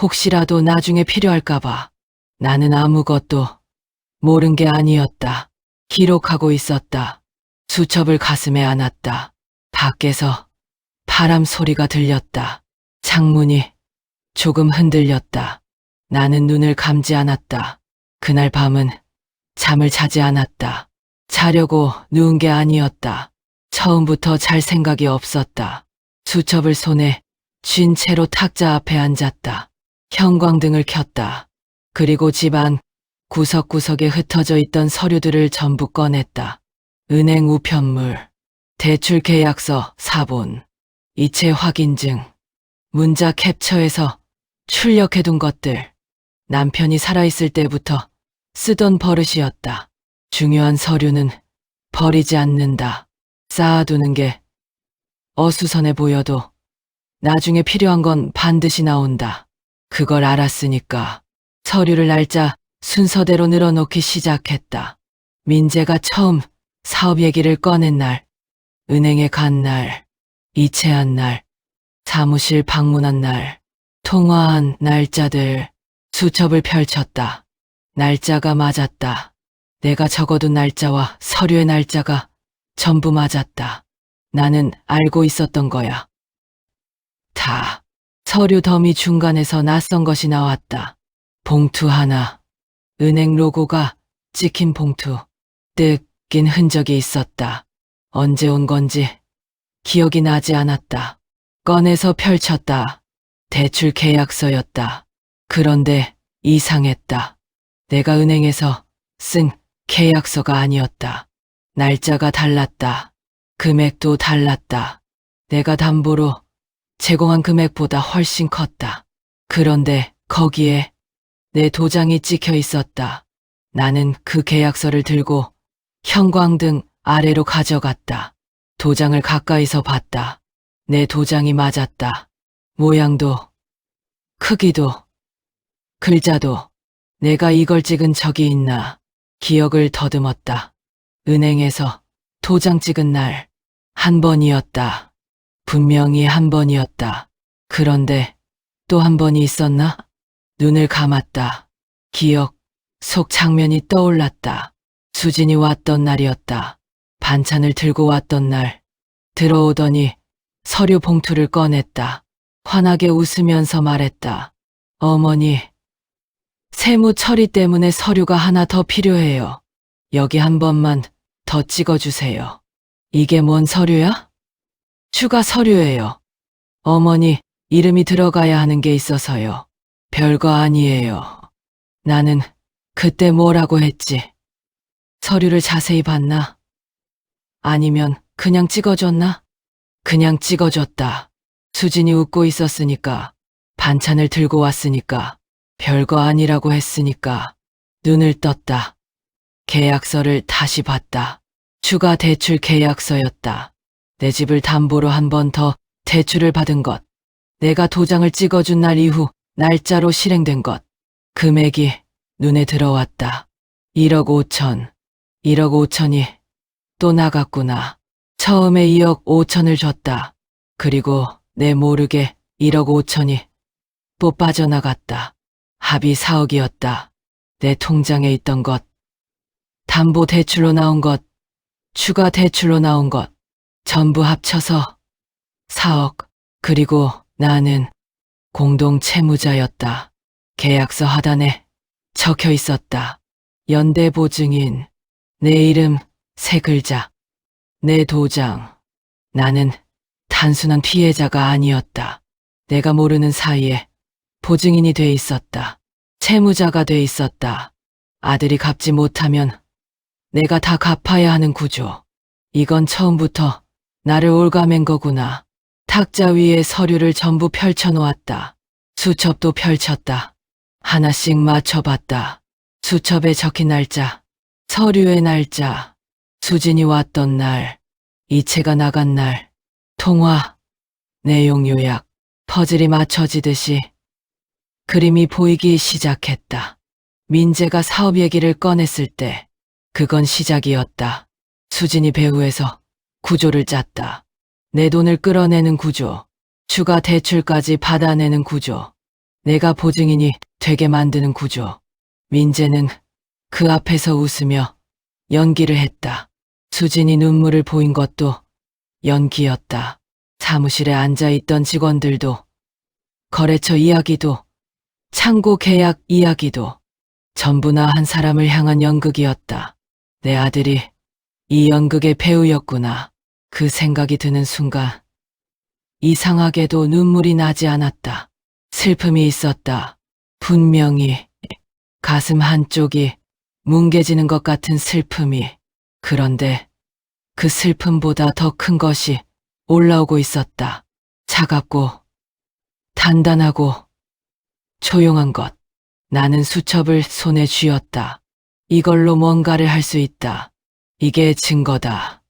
혹시라도 나중에 필요할까봐. 나는 아무것도 모른 게 아니었다. 기록하고 있었다. 수첩을 가슴에 안았다. 밖에서 바람 소리가 들렸다. 창문이 조금 흔들렸다. 나는 눈을 감지 않았다. 그날 밤은 잠을 자지 않았다. 자려고 누운 게 아니었다. 처음부터 잘 생각이 없었다. 수첩을 손에 쥔 채로 탁자 앞에 앉았다. 형광등을 켰다. 그리고 집안 구석구석에 흩어져 있던 서류들을 전부 꺼냈다. 은행 우편물, 대출 계약서 4본, 이체 확인증, 문자 캡처해서 출력해둔 것들. 남편이 살아있을 때부터 쓰던 버릇이었다. 중요한 서류는 버리지 않는다. 쌓아두는 게 어수선해 보여도 나중에 필요한 건 반드시 나온다. 그걸 알았으니까 서류를 날짜 순서대로 늘어놓기 시작했다. 민재가 처음 사업 얘기를 꺼낸 날, 은행에 간 날, 이체한 날, 사무실 방문한 날, 통화한 날짜들. 수첩을 펼쳤다. 날짜가 맞았다. 내가 적어둔 날짜와 서류의 날짜가 전부 맞았다. 나는 알고 있었던 거야. 다. 서류 더미 중간에서 낯선 것이 나왔다. 봉투 하나, 은행 로고가 찍힌 봉투, 뜯긴 흔적이 있었다. 언제 온 건지 기억이 나지 않았다. 꺼내서 펼쳤다. 대출 계약서였다. 그런데 이상했다. 내가 은행에서 쓴 계약서가 아니었다. 날짜가 달랐다. 금액도 달랐다. 내가 담보로 제공한 금액보다 훨씬 컸다. 그런데 거기에 내 도장이 찍혀 있었다. 나는 그 계약서를 들고 형광등 아래로 가져갔다. 도장을 가까이서 봤다. 내 도장이 맞았다. 모양도, 크기도, 글자도 내가 이걸 찍은 적이 있나. 기억을 더듬었다. 은행에서 도장 찍은 날, 한 번이었다. 분명히 한 번이었다. 그런데 또 한 번이 있었나? 눈을 감았다. 기억 속 장면이 떠올랐다. 수진이 왔던 날이었다. 반찬을 들고 왔던 날. 들어오더니 서류 봉투를 꺼냈다. 환하게 웃으면서 말했다. 어머니, 세무 처리 때문에 서류가 하나 더 필요해요. 여기 한 번만 더 찍어주세요. 이게 뭔 서류야? 추가 서류예요. 어머니, 이름이 들어가야 하는 게 있어서요. 별거 아니에요. 나는 그때 뭐라고 했지? 서류를 자세히 봤나? 아니면 그냥 찍어줬나? 그냥 찍어줬다. 수진이 웃고 있었으니까, 반찬을 들고 왔으니까, 별거 아니라고 했으니까 눈을 떴다. 계약서를 다시 봤다. 추가 대출 계약서였다. 내 집을 담보로 한 번 더 대출을 받은 것. 내가 도장을 찍어준 날 이후 날짜로 실행된 것. 금액이 눈에 들어왔다. 1억 5천. 1억 5천이 또 나갔구나. 처음에 2억 5천을 줬다. 그리고 내 모르게 1억 5천이 또 빠져나갔다. 합의 4억이었다. 내 통장에 있던 것, 담보 대출로 나온 것, 추가 대출로 나온 것, 전부 합쳐서 4억. 그리고 나는 공동 채무자였다. 계약서 하단에 적혀 있었다. 연대보증인, 내 이름 3글자, 내 도장. 나는 단순한 피해자가 아니었다. 내가 모르는 사이에 보증인이 돼 있었다. 채무자가 돼 있었다. 아들이 갚지 못하면 내가 다 갚아야 하는 구조. 이건 처음부터 나를 올가맨 거구나. 탁자 위에 서류를 전부 펼쳐놓았다. 수첩도 펼쳤다. 하나씩 맞춰봤다. 수첩에 적힌 날짜, 서류의 날짜, 수진이 왔던 날, 이체가 나간 날, 통화, 내용 요약, 퍼즐이 맞춰지듯이 그림이 보이기 시작했다. 민재가 사업 얘기를 꺼냈을 때 그건 시작이었다. 수진이 배후에서 구조를 짰다. 내 돈을 끌어내는 구조, 추가 대출까지 받아내는 구조, 내가 보증인이 되게 만드는 구조. 민재는 그 앞에서 웃으며 연기를 했다. 수진이 눈물을 보인 것도 연기였다. 사무실에 앉아있던 직원들도, 거래처 이야기도, 창고 계약 이야기도 전부 나 한 사람을 향한 연극이었다. 내 아들이 이 연극의 배우였구나. 그 생각이 드는 순간 이상하게도 눈물이 나지 않았다. 슬픔이 있었다. 분명히 가슴 한쪽이 뭉개지는 것 같은 슬픔이. 그런데 그 슬픔보다 더 큰 것이 올라오고 있었다. 차갑고 단단하고 조용한 것. 나는 수첩을 손에 쥐었다. 이걸로 뭔가를 할 수 있다. 이게 증거다.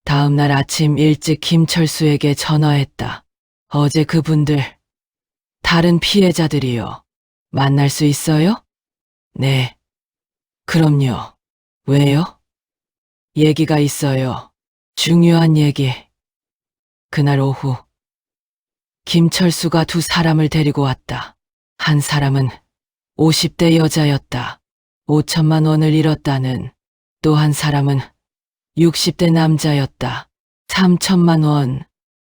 다음 날 아침 일찍 김철수에게 전화했다. 어제 그분들, 다른 피해자들이요. 만날 수 있어요? 네. 그럼요. 왜요? 얘기가 있어요. 중요한 얘기. 그날 오후, 김철수가 2사람을 데리고 왔다. 한 사람은 50대 여자였다. 5천만 원을 잃었다는. 또 한 사람은 60대 남자였다. 3천만 원.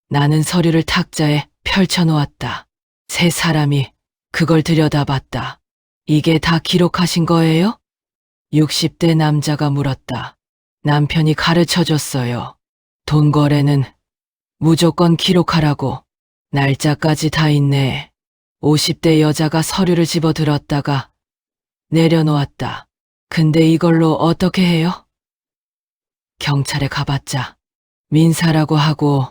나는 서류를 탁자에 펼쳐놓았다. 3사람이 그걸 들여다봤다. 이게 다 기록하신 거예요? 60대 남자가 물었다. 남편이 가르쳐줬어요. 돈 거래는 무조건 기록하라고. 날짜까지 다 있네. 50대 여자가 서류를 집어들었다가 내려놓았다. 근데 이걸로 어떻게 해요? 경찰에 가봤자 민사라고 하고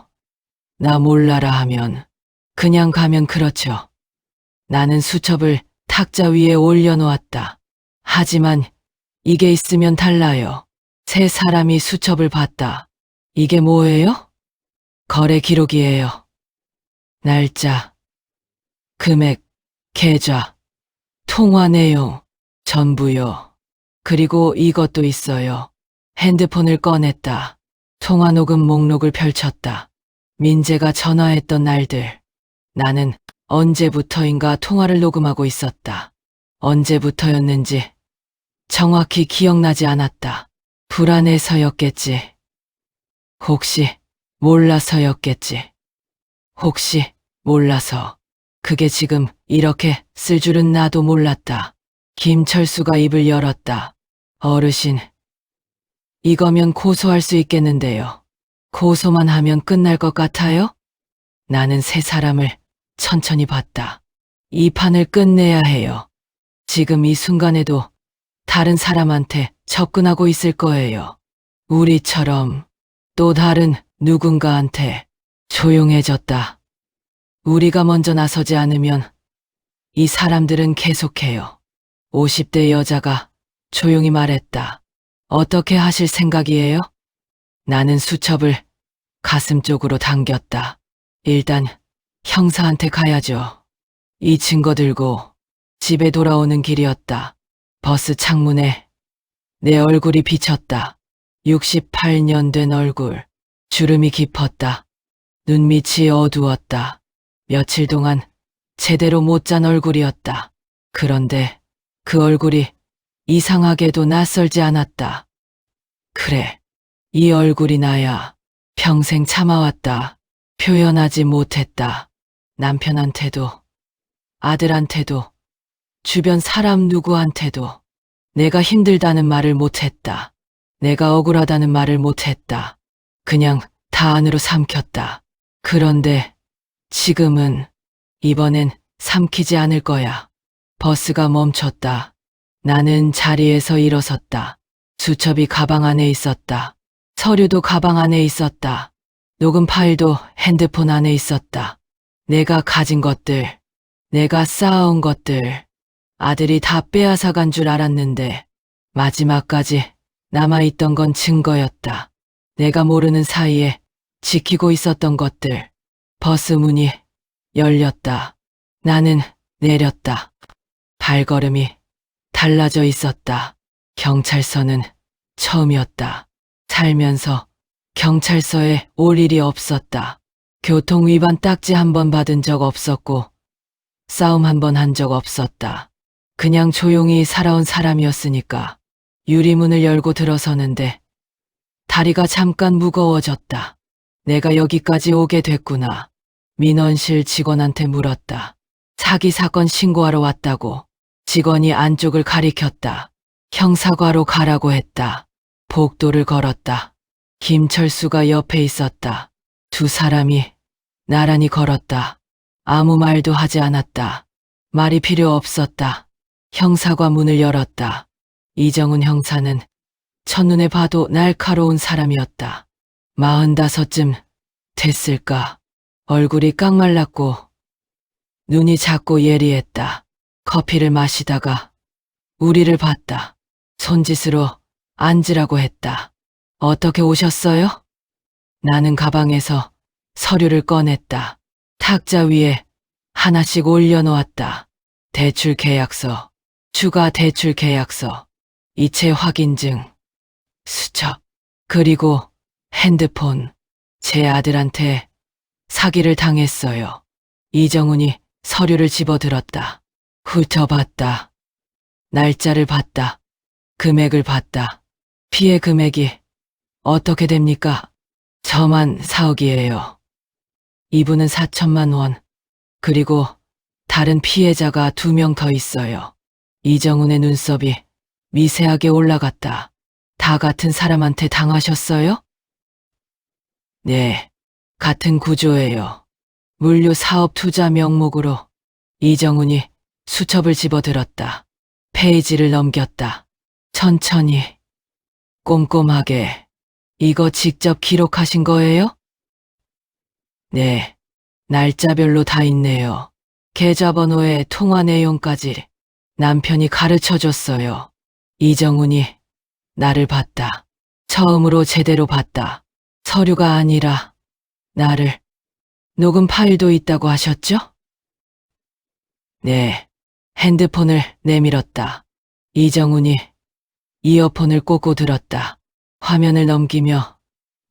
나 몰라라 하면 그냥 가면 그렇죠. 나는 수첩을 탁자 위에 올려놓았다. 하지만 이게 있으면 달라요. 세 사람이 수첩을 봤다. 이게 뭐예요? 거래 기록이에요. 날짜, 금액, 계좌, 통화 내용, 전부요. 그리고 이것도 있어요. 핸드폰을 꺼냈다. 통화 녹음 목록을 펼쳤다. 민재가 전화했던 날들. 나는 언제부터인가 통화를 녹음하고 있었다. 언제부터였는지 정확히 기억나지 않았다. 불안해서였겠지. 혹시 몰라서였겠지. 혹시 몰라서. 그게 지금 이렇게 쓸 줄은 나도 몰랐다. 김철수가 입을 열었다. 어르신, 이거면 고소할 수 있겠는데요. 고소만 하면 끝날 것 같아요? 나는 세 사람을 천천히 봤다. 이 판을 끝내야 해요. 지금 이 순간에도 다른 사람한테 접근하고 있을 거예요. 우리처럼 또 다른 누군가한테. 조용해졌다. 우리가 먼저 나서지 않으면 이 사람들은 계속해요. 50대 여자가 조용히 말했다. 어떻게 하실 생각이에요? 나는 수첩을 가슴 쪽으로 당겼다. 일단 형사한테 가야죠. 이 증거 들고 집에 돌아오는 길이었다. 버스 창문에 내 얼굴이 비쳤다. 68년 된 얼굴. 주름이 깊었다. 눈밑이 어두웠다. 며칠 동안 제대로 못 잔 얼굴이었다. 그런데 그 얼굴이 이상하게도 낯설지 않았다. 그래, 이 얼굴이 나야. 평생 참아왔다. 표현하지 못했다. 남편한테도, 아들한테도, 주변 사람 누구한테도 내가 힘들다는 말을 못했다. 내가 억울하다는 말을 못했다. 그냥 다 안으로 삼켰다. 그런데 지금은, 이번엔 삼키지 않을 거야. 버스가 멈췄다. 나는 자리에서 일어섰다. 수첩이 가방 안에 있었다. 서류도 가방 안에 있었다. 녹음 파일도 핸드폰 안에 있었다. 내가 가진 것들, 내가 쌓아온 것들, 아들이 다 빼앗아간 줄 알았는데 마지막까지 남아있던 건 증거였다. 내가 모르는 사이에 지키고 있었던 것들. 버스 문이 열렸다. 나는 내렸다. 발걸음이 달라져 있었다. 경찰서는 처음이었다. 살면서 경찰서에 올 일이 없었다. 교통 위반 딱지 한 번 받은 적 없었고 싸움 한 번 한 적 없었다. 그냥 조용히 살아온 사람이었으니까. 유리문을 열고 들어서는데 다리가 잠깐 무거워졌다. 내가 여기까지 오게 됐구나. 민원실 직원한테 물었다. 사기 사건 신고하러 왔다고. 직원이 안쪽을 가리켰다. 형사과로 가라고 했다. 복도를 걸었다. 김철수가 옆에 있었다. 두 사람이 나란히 걸었다. 아무 말도 하지 않았다. 말이 필요 없었다. 형사과 문을 열었다. 이정훈 형사는 첫눈에 봐도 날카로운 사람이었다. 45쯤 됐을까. 얼굴이 깡말랐고 눈이 작고 예리했다. 커피를 마시다가 우리를 봤다. 손짓으로 앉으라고 했다. 어떻게 오셨어요? 나는 가방에서 서류를 꺼냈다. 탁자 위에 하나씩 올려놓았다. 대출 계약서, 추가 대출 계약서, 이체 확인증, 수첩, 그리고 핸드폰. 제 아들한테 사기를 당했어요. 이정훈이 서류를 집어들었다. 훑어봤다. 날짜를 봤다. 금액을 봤다. 피해 금액이 어떻게 됩니까? 저만 4억이에요. 이분은 4천만 원. 그리고 다른 피해자가 2명 더 있어요. 이정훈의 눈썹이 미세하게 올라갔다. 다 같은 사람한테 당하셨어요? 네, 같은 구조예요. 물류 사업 투자 명목으로. 이정훈이 수첩을 집어들었다. 페이지를 넘겼다. 천천히, 꼼꼼하게. 이거 직접 기록하신 거예요? 네, 날짜별로 다 있네요. 계좌번호에 통화 내용까지 남편이 가르쳐줬어요. 이정훈이 나를 봤다. 처음으로 제대로 봤다. 서류가 아니라 나를. 녹음 파일도 있다고 하셨죠? 네, 핸드폰을 내밀었다. 이정훈이 이어폰을 꽂고 들었다. 화면을 넘기며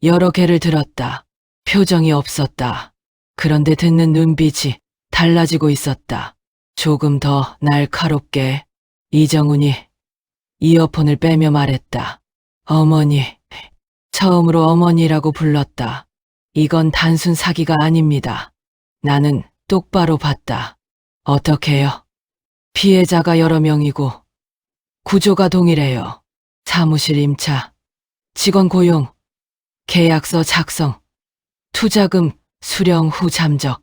여러 개를 들었다. 표정이 없었다. 그런데 듣는 눈빛이 달라지고 있었다. 조금 더 날카롭게. 이정훈이 이어폰을 빼며 말했다. 어머니. 처음으로 어머니라고 불렀다. 이건 단순 사기가 아닙니다. 나는 똑바로 봤다. 어떻게요? 피해자가 여러 명이고 구조가 동일해요. 사무실 임차, 직원 고용, 계약서 작성, 투자금 수령 후 잠적.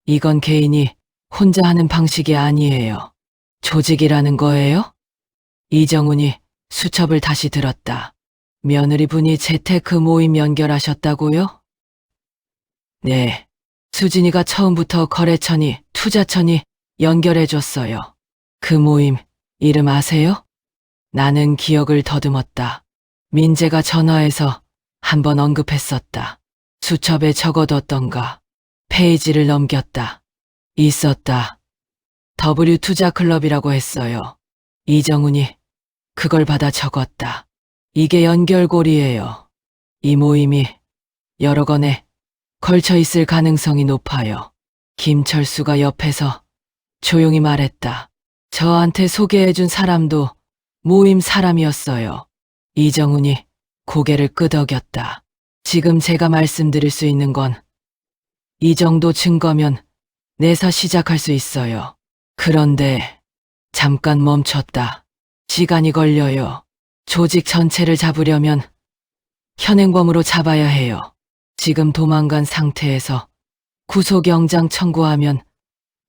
이건 개인이 혼자 하는 방식이 아니에요. 조직이라는 거예요? 이정훈이 수첩을 다시 들었다. 며느리분이 재테크 모임 연결하셨다고요? 네. 수진이가 처음부터 거래처니 투자처니 연결해줬어요. 그 모임 이름 아세요? 나는 기억을 더듬었다. 민재가 전화해서 한번 언급했었다. 수첩에 적어뒀던가. 페이지를 넘겼다. 있었다. W 투자클럽이라고 했어요. 이정훈이 그걸 받아 적었다. 이게 연결고리예요. 이 모임이 여러 건에 걸쳐 있을 가능성이 높아요. 김철수가 옆에서 조용히 말했다. 저한테 소개해준 사람도 모임 사람이었어요. 이정훈이 고개를 끄덕였다. 지금 제가 말씀드릴 수 있는 건 이 정도 증거면 내사 시작할 수 있어요. 그런데 잠깐 멈췄다. 시간이 걸려요. 조직 전체를 잡으려면 현행범으로 잡아야 해요. 지금 도망간 상태에서 구속영장 청구하면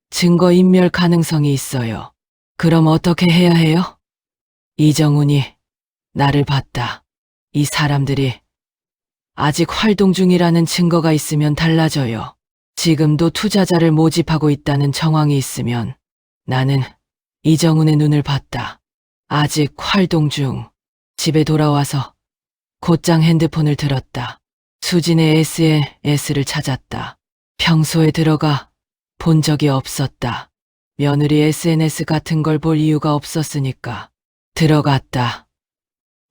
증거인멸 가능성이 있어요. 그럼 어떻게 해야 해요? 이정훈이 나를 봤다. 이 사람들이 아직 활동 중이라는 증거가 있으면 달라져요. 지금도 투자자를 모집하고 있다는 정황이 있으면. 나는 이정훈의 눈을 봤다. 아직 활동 중. 집에 돌아와서 곧장 핸드폰을 들었다. 수진의 SNS를 찾았다. 평소에 들어가 본 적이 없었다. 며느리 SNS 같은 걸 볼 이유가 없었으니까. 들어갔다.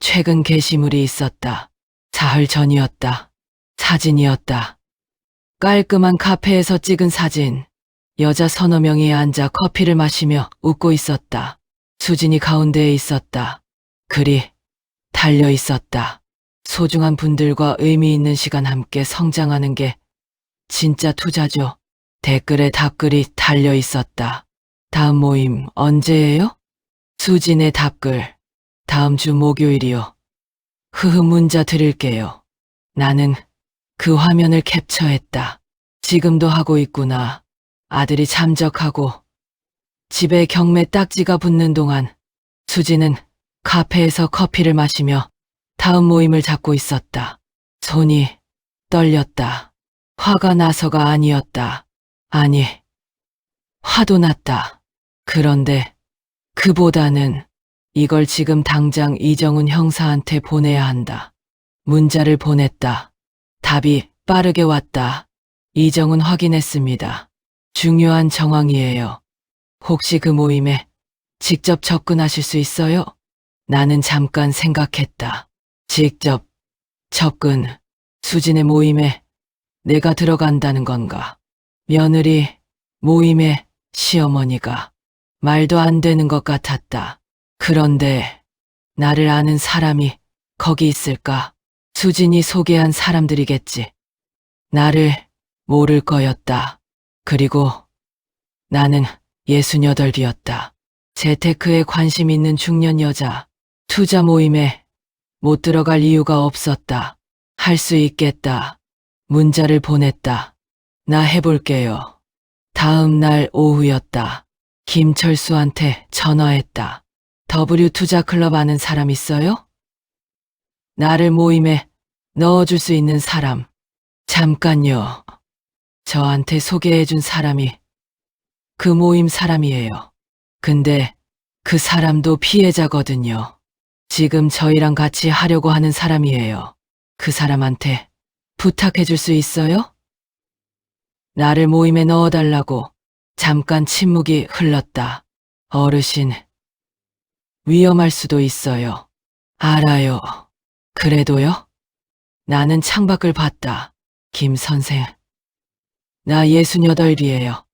최근 게시물이 있었다. 사흘 전이었다. 사진이었다. 깔끔한 카페에서 찍은 사진. 여자 서너 명이 앉아 커피를 마시며 웃고 있었다. 수진이 가운데에 있었다. 글이 달려 있었다. 소중한 분들과 의미 있는 시간 함께 성장하는 게 진짜 투자죠. 댓글에 답글이 달려 있었다. 다음 모임 언제예요? 수진의 답글. 다음 주 목요일이요. 문자 드릴게요. 나는 그 화면을 캡처했다. 지금도 하고 있구나. 아들이 잠적하고 집에 경매 딱지가 붙는 동안 수지는 카페에서 커피를 마시며 다음 모임을 잡고 있었다. 손이 떨렸다. 화가 나서가 아니었다. 아니, 화도 났다. 그런데 그보다는 이걸 지금 당장 이정훈 형사한테 보내야 한다. 문자를 보냈다. 답이 빠르게 왔다. 이정훈 확인했습니다. 중요한 정황이에요. 혹시 그 모임에 직접 접근하실 수 있어요? 나는 잠깐 생각했다. 직접 접근. 수진의 모임에 내가 들어간다는 건가? 며느리 모임에 시어머니가. 말도 안 되는 것 같았다. 그런데 나를 아는 사람이 거기 있을까? 수진이 소개한 사람들이겠지. 나를 모를 거였다. 그리고 나는 68이었다. 재테크에 관심 있는 중년 여자. 투자 모임에 못 들어갈 이유가 없었다. 할 수 있겠다. 문자를 보냈다. 나 해볼게요. 다음 날 오후였다. 김철수한테 전화했다. W 투자클럽 아는 사람 있어요? 나를 모임에 넣어줄 수 있는 사람. 잠깐요. 저한테 소개해준 사람이 그 모임 사람이에요. 근데 그 사람도 피해자거든요. 지금 저희랑 같이 하려고 하는 사람이에요. 그 사람한테 부탁해줄 수 있어요? 나를 모임에 넣어달라고. 잠깐 침묵이 흘렀다. 어르신, 위험할 수도 있어요. 알아요. 그래도요? 나는 창밖을 봤다. 김 선생, 나 68이에요.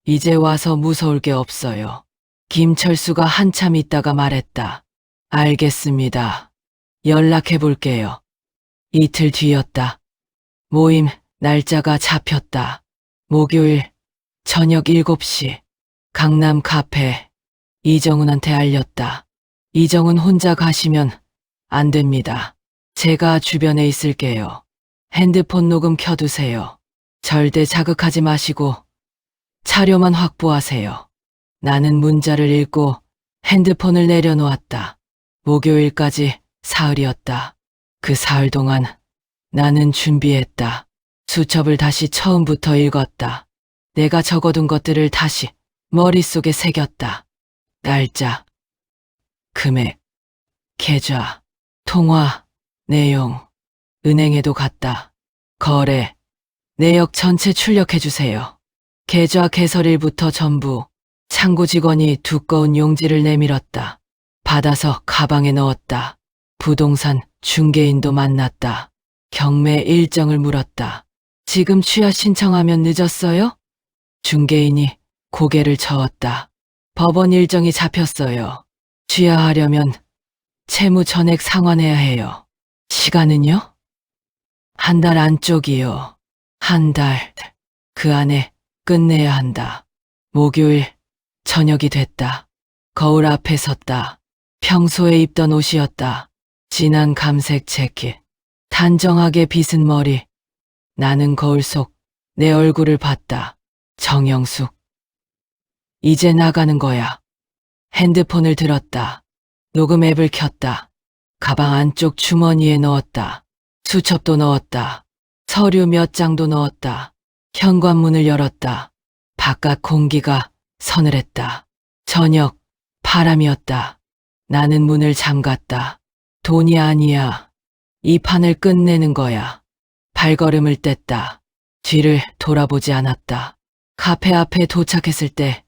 이제 와서 무서울 게 없어요. 김철수가 한참 있다가 말했다. 알겠습니다. 연락해 볼게요. 이틀 뒤였다. 모임 날짜가 잡혔다. 목요일 저녁 7시 강남 카페. 이정훈한테 알렸다. 이정훈 혼자 가시면 안 됩니다. 제가 주변에 있을게요. 핸드폰 녹음 켜두세요. 절대 자극하지 마시고 자료만 확보하세요. 나는 문자를 읽고 핸드폰을 내려놓았다. 목요일까지 사흘이었다. 그 사흘 동안 나는 준비했다. 수첩을 다시 처음부터 읽었다. 내가 적어둔 것들을 다시 머릿속에 새겼다. 날짜, 금액, 계좌, 통화, 내용, 은행에도 갔다. 거래, 내역 전체 출력해주세요. 계좌 개설일부터 전부. 창고 직원이 두꺼운 용지를 내밀었다. 받아서 가방에 넣었다. 부동산 중개인도 만났다. 경매 일정을 물었다. 지금 취하 신청하면 늦었어요? 중개인이 고개를 저었다. 법원 일정이 잡혔어요. 취하하려면 채무 전액 상환해야 해요. 시간은요? 한 달 안쪽이요. 한 달. 그 안에 끝내야 한다. 목요일 저녁이 됐다. 거울 앞에 섰다. 평소에 입던 옷이었다. 진한 감색 재킷, 단정하게 빗은 머리. 나는 거울 속 내 얼굴을 봤다. 정영숙. 이제 나가는 거야. 핸드폰을 들었다. 녹음 앱을 켰다. 가방 안쪽 주머니에 넣었다. 수첩도 넣었다. 서류 몇 장도 넣었다. 현관문을 열었다. 바깥 공기가 서늘했다. 저녁 바람이었다. 나는 문을 잠갔다. 돈이 아니야. 이 판을 끝내는 거야. 발걸음을 뗐다. 뒤를 돌아보지 않았다. 카페 앞에 도착했을 때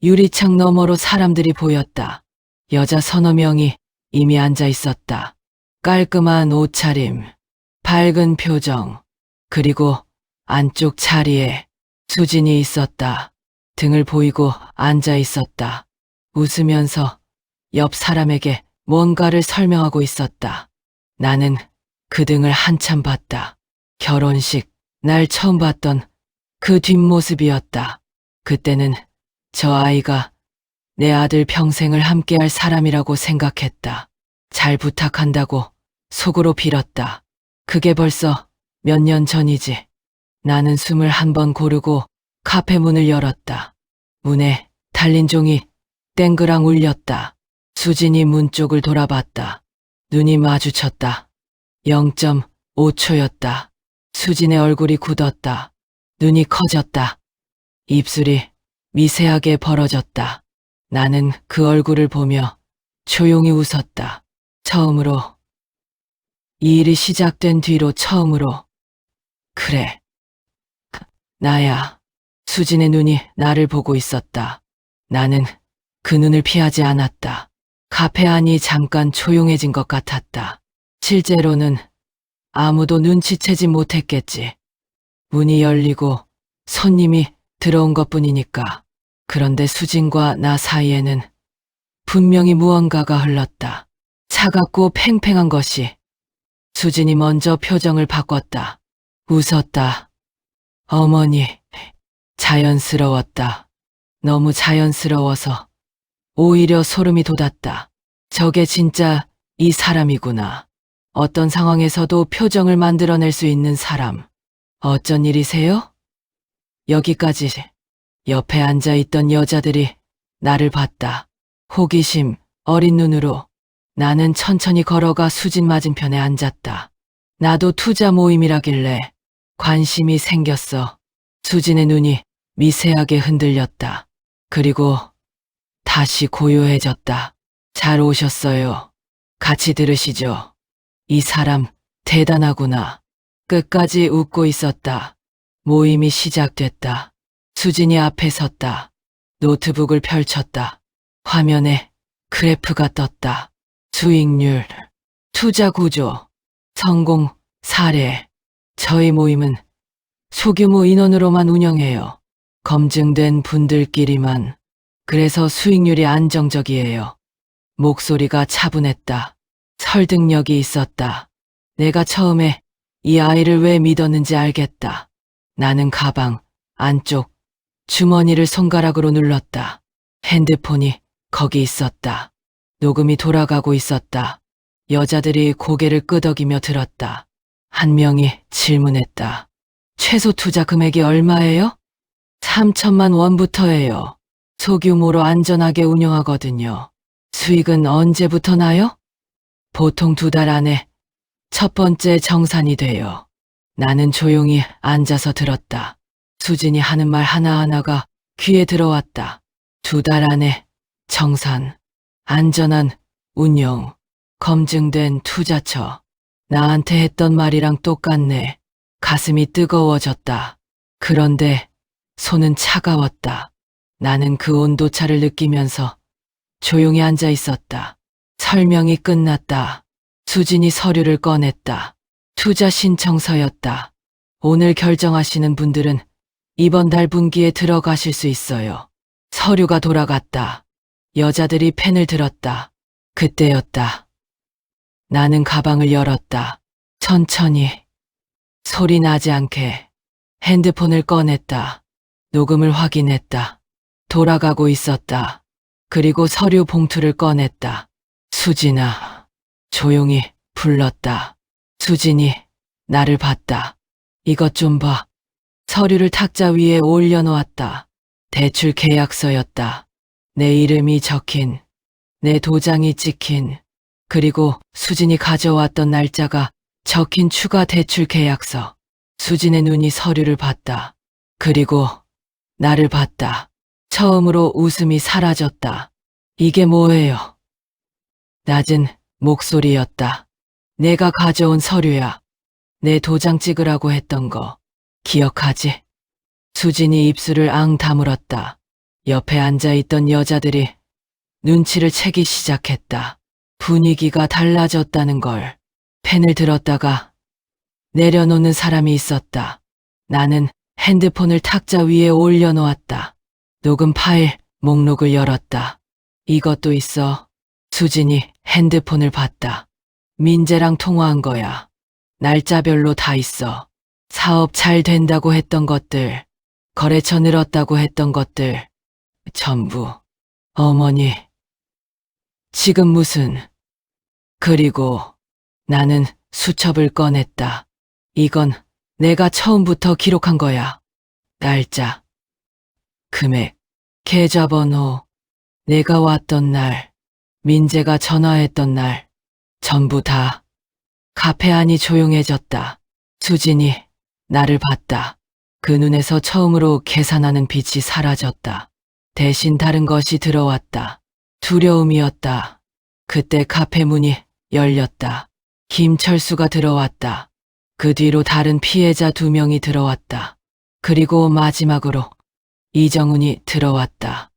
유리창 너머로 사람들이 보였다. 여자 서너 명이 이미 앉아 있었다. 깔끔한 옷차림, 밝은 표정, 그리고 안쪽 자리에 수진이 있었다. 등을 보이고 앉아 있었다. 웃으면서 옆 사람에게 뭔가를 설명하고 있었다. 나는 그 등을 한참 봤다. 결혼식, 날 처음 봤던 그 뒷모습이었다. 그때는 저 아이가 내 아들 평생을 함께할 사람이라고 생각했다. 잘 부탁한다고 속으로 빌었다. 그게 벌써 몇 년 전이지. 나는 숨을 한 번 고르고 카페 문을 열었다. 문에 달린 종이 땡그랑 울렸다. 수진이 문 쪽을 돌아봤다. 눈이 마주쳤다. 0.5초였다. 수진의 얼굴이 굳었다. 눈이 커졌다. 입술이 미세하게 벌어졌다. 나는 그 얼굴을 보며 조용히 웃었다. 처음으로. 이 일이 시작된 뒤로 처음으로. 그래. 나야. 수진의 눈이 나를 보고 있었다. 나는 그 눈을 피하지 않았다. 카페 안이 잠깐 조용해진 것 같았다. 실제로는 아무도 눈치채지 못했겠지. 문이 열리고 손님이 들어온 것뿐이니까. 그런데 수진과 나 사이에는 분명히 무언가가 흘렀다. 차갑고 팽팽한 것이. 수진이 먼저 표정을 바꿨다. 웃었다. 어머니, 자연스러웠다. 너무 자연스러워서 오히려 소름이 돋았다. 저게 진짜 이 사람이구나. 어떤 상황에서도 표정을 만들어낼 수 있는 사람. 어쩐 일이세요? 여기까지. 옆에 앉아있던 여자들이 나를 봤다. 호기심, 어린 눈으로. 나는 천천히 걸어가 수진 맞은편에 앉았다. 나도 투자 모임이라길래 관심이 생겼어. 수진의 눈이 미세하게 흔들렸다. 그리고 다시 고요해졌다. 잘 오셨어요. 같이 들으시죠. 이 사람 대단하구나. 끝까지 웃고 있었다. 모임이 시작됐다. 수진이 앞에 섰다. 노트북을 펼쳤다. 화면에 그래프가 떴다. 수익률, 투자 구조, 성공 사례. 저희 모임은 소규모 인원으로만 운영해요. 검증된 분들끼리만. 그래서 수익률이 안정적이에요. 목소리가 차분했다. 설득력이 있었다. 내가 처음에 이 아이를 왜 믿었는지 알겠다. 나는 가방 안쪽 주머니를 손가락으로 눌렀다. 핸드폰이 거기 있었다. 녹음이 돌아가고 있었다. 여자들이 고개를 끄덕이며 들었다. 한 명이 질문했다. 최소 투자 금액이 얼마예요? 3천만 원부터예요. 소규모로 안전하게 운영하거든요. 수익은 언제부터 나요? 보통 2달 안에 첫 번째 정산이 돼요. 나는 조용히 앉아서 들었다. 수진이 하는 말 하나하나가 귀에 들어왔다. 2달 안에 정산, 안전한 운영, 검증된 투자처. 나한테 했던 말이랑 똑같네. 가슴이 뜨거워졌다. 그런데 손은 차가웠다. 나는 그 온도차를 느끼면서 조용히 앉아 있었다. 설명이 끝났다. 수진이 서류를 꺼냈다. 투자 신청서였다. 오늘 결정하시는 분들은 이번 달 분기에 들어가실 수 있어요. 서류가 돌아갔다. 여자들이 펜을 들었다. 그때였다. 나는 가방을 열었다. 천천히, 소리 나지 않게 핸드폰을 꺼냈다. 녹음을 확인했다. 돌아가고 있었다. 그리고 서류 봉투를 꺼냈다. 수진아, 조용히 불렀다. 수진이 나를 봤다. 이것 좀 봐. 서류를 탁자 위에 올려놓았다. 대출 계약서였다. 내 이름이 적힌, 내 도장이 찍힌, 그리고 수진이 가져왔던 날짜가 적힌 추가 대출 계약서. 수진의 눈이 서류를 봤다. 그리고 나를 봤다. 처음으로 웃음이 사라졌다. 이게 뭐예요? 낮은 목소리였다. 내가 가져온 서류야. 내 도장 찍으라고 했던 거. 기억하지? 수진이 입술을 앙 다물었다. 옆에 앉아있던 여자들이 눈치를 채기 시작했다. 분위기가 달라졌다는 걸. 펜을 들었다가 내려놓는 사람이 있었다. 나는 핸드폰을 탁자 위에 올려놓았다. 녹음 파일 목록을 열었다. 이것도 있어. 수진이 핸드폰을 봤다. 민재랑 통화한 거야. 날짜별로 다 있어. 사업 잘 된다고 했던 것들, 거래처 늘었다고 했던 것들, 전부. 어머니, 지금 무슨. 그리고 나는 수첩을 꺼냈다. 이건 내가 처음부터 기록한 거야. 날짜, 금액, 계좌번호, 내가 왔던 날, 민재가 전화했던 날, 전부 다. 카페 안이 조용해졌다. 수진이 나를 봤다. 그 눈에서 처음으로 계산하는 빛이 사라졌다. 대신 다른 것이 들어왔다. 두려움이었다. 그때 카페 문이 열렸다. 김철수가 들어왔다. 그 뒤로 다른 피해자 2명이 들어왔다. 그리고 마지막으로 이정훈이 들어왔다.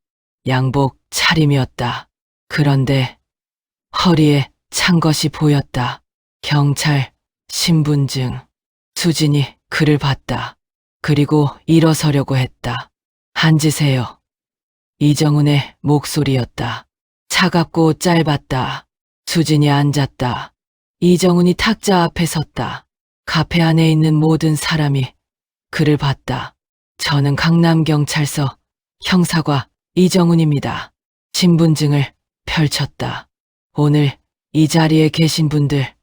양복 차림이었다. 그런데 허리에 찬 것이 보였다. 경찰 신분증. 수진이 그를 봤다. 그리고 일어서려고 했다. 앉으세요. 이정훈의 목소리였다. 차갑고 짧았다. 수진이 앉았다. 이정훈이 탁자 앞에 섰다. 카페 안에 있는 모든 사람이 그를 봤다. 저는 강남경찰서 형사과 이정훈입니다. 신분증을 펼쳤다. 오늘 이 자리에 계신 분들,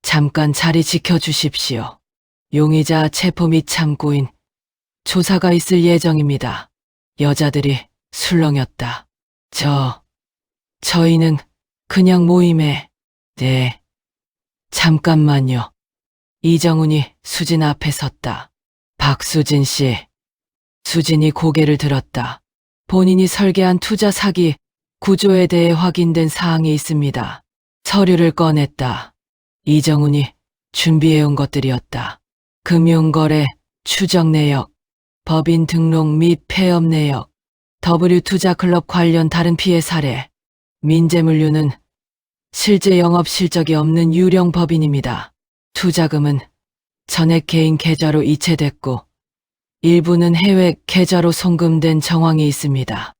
잠깐 자리 지켜주십시오. 용의자 체포 및 참고인, 조사가 있을 예정입니다. 여자들이 술렁였다. 저희는 그냥 모임에, 네. 잠깐만요. 이정훈이 수진 앞에 섰다. 박수진 씨. 수진이 고개를 들었다. 본인이 설계한 투자 사기 구조에 대해 확인된 사항이 있습니다. 서류를 꺼냈다. 이정훈이 준비해온 것들이었다. 금융거래, 추적 내역, 법인 등록 및 폐업 내역, W투자클럽 관련 다른 피해 사례, 민재물류는 실제 영업 실적이 없는 유령 법인입니다. 투자금은 전액 개인 계좌로 이체됐고 일부는 해외 계좌로 송금된 정황이 있습니다.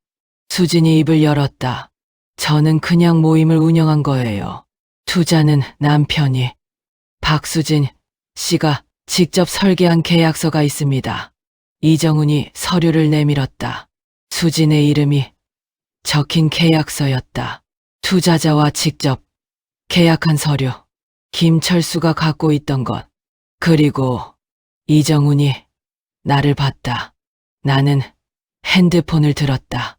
수진이 입을 열었다. 저는 그냥 모임을 운영한 거예요. 투자는 남편이, 박수진 씨가 직접 설계한 계약서가 있습니다. 이정훈이 서류를 내밀었다. 수진의 이름이 적힌 계약서였다. 투자자와 직접 계약한 서류. 김철수가 갖고 있던 것. 그리고 이정훈이 나를 봤다. 나는 핸드폰을 들었다.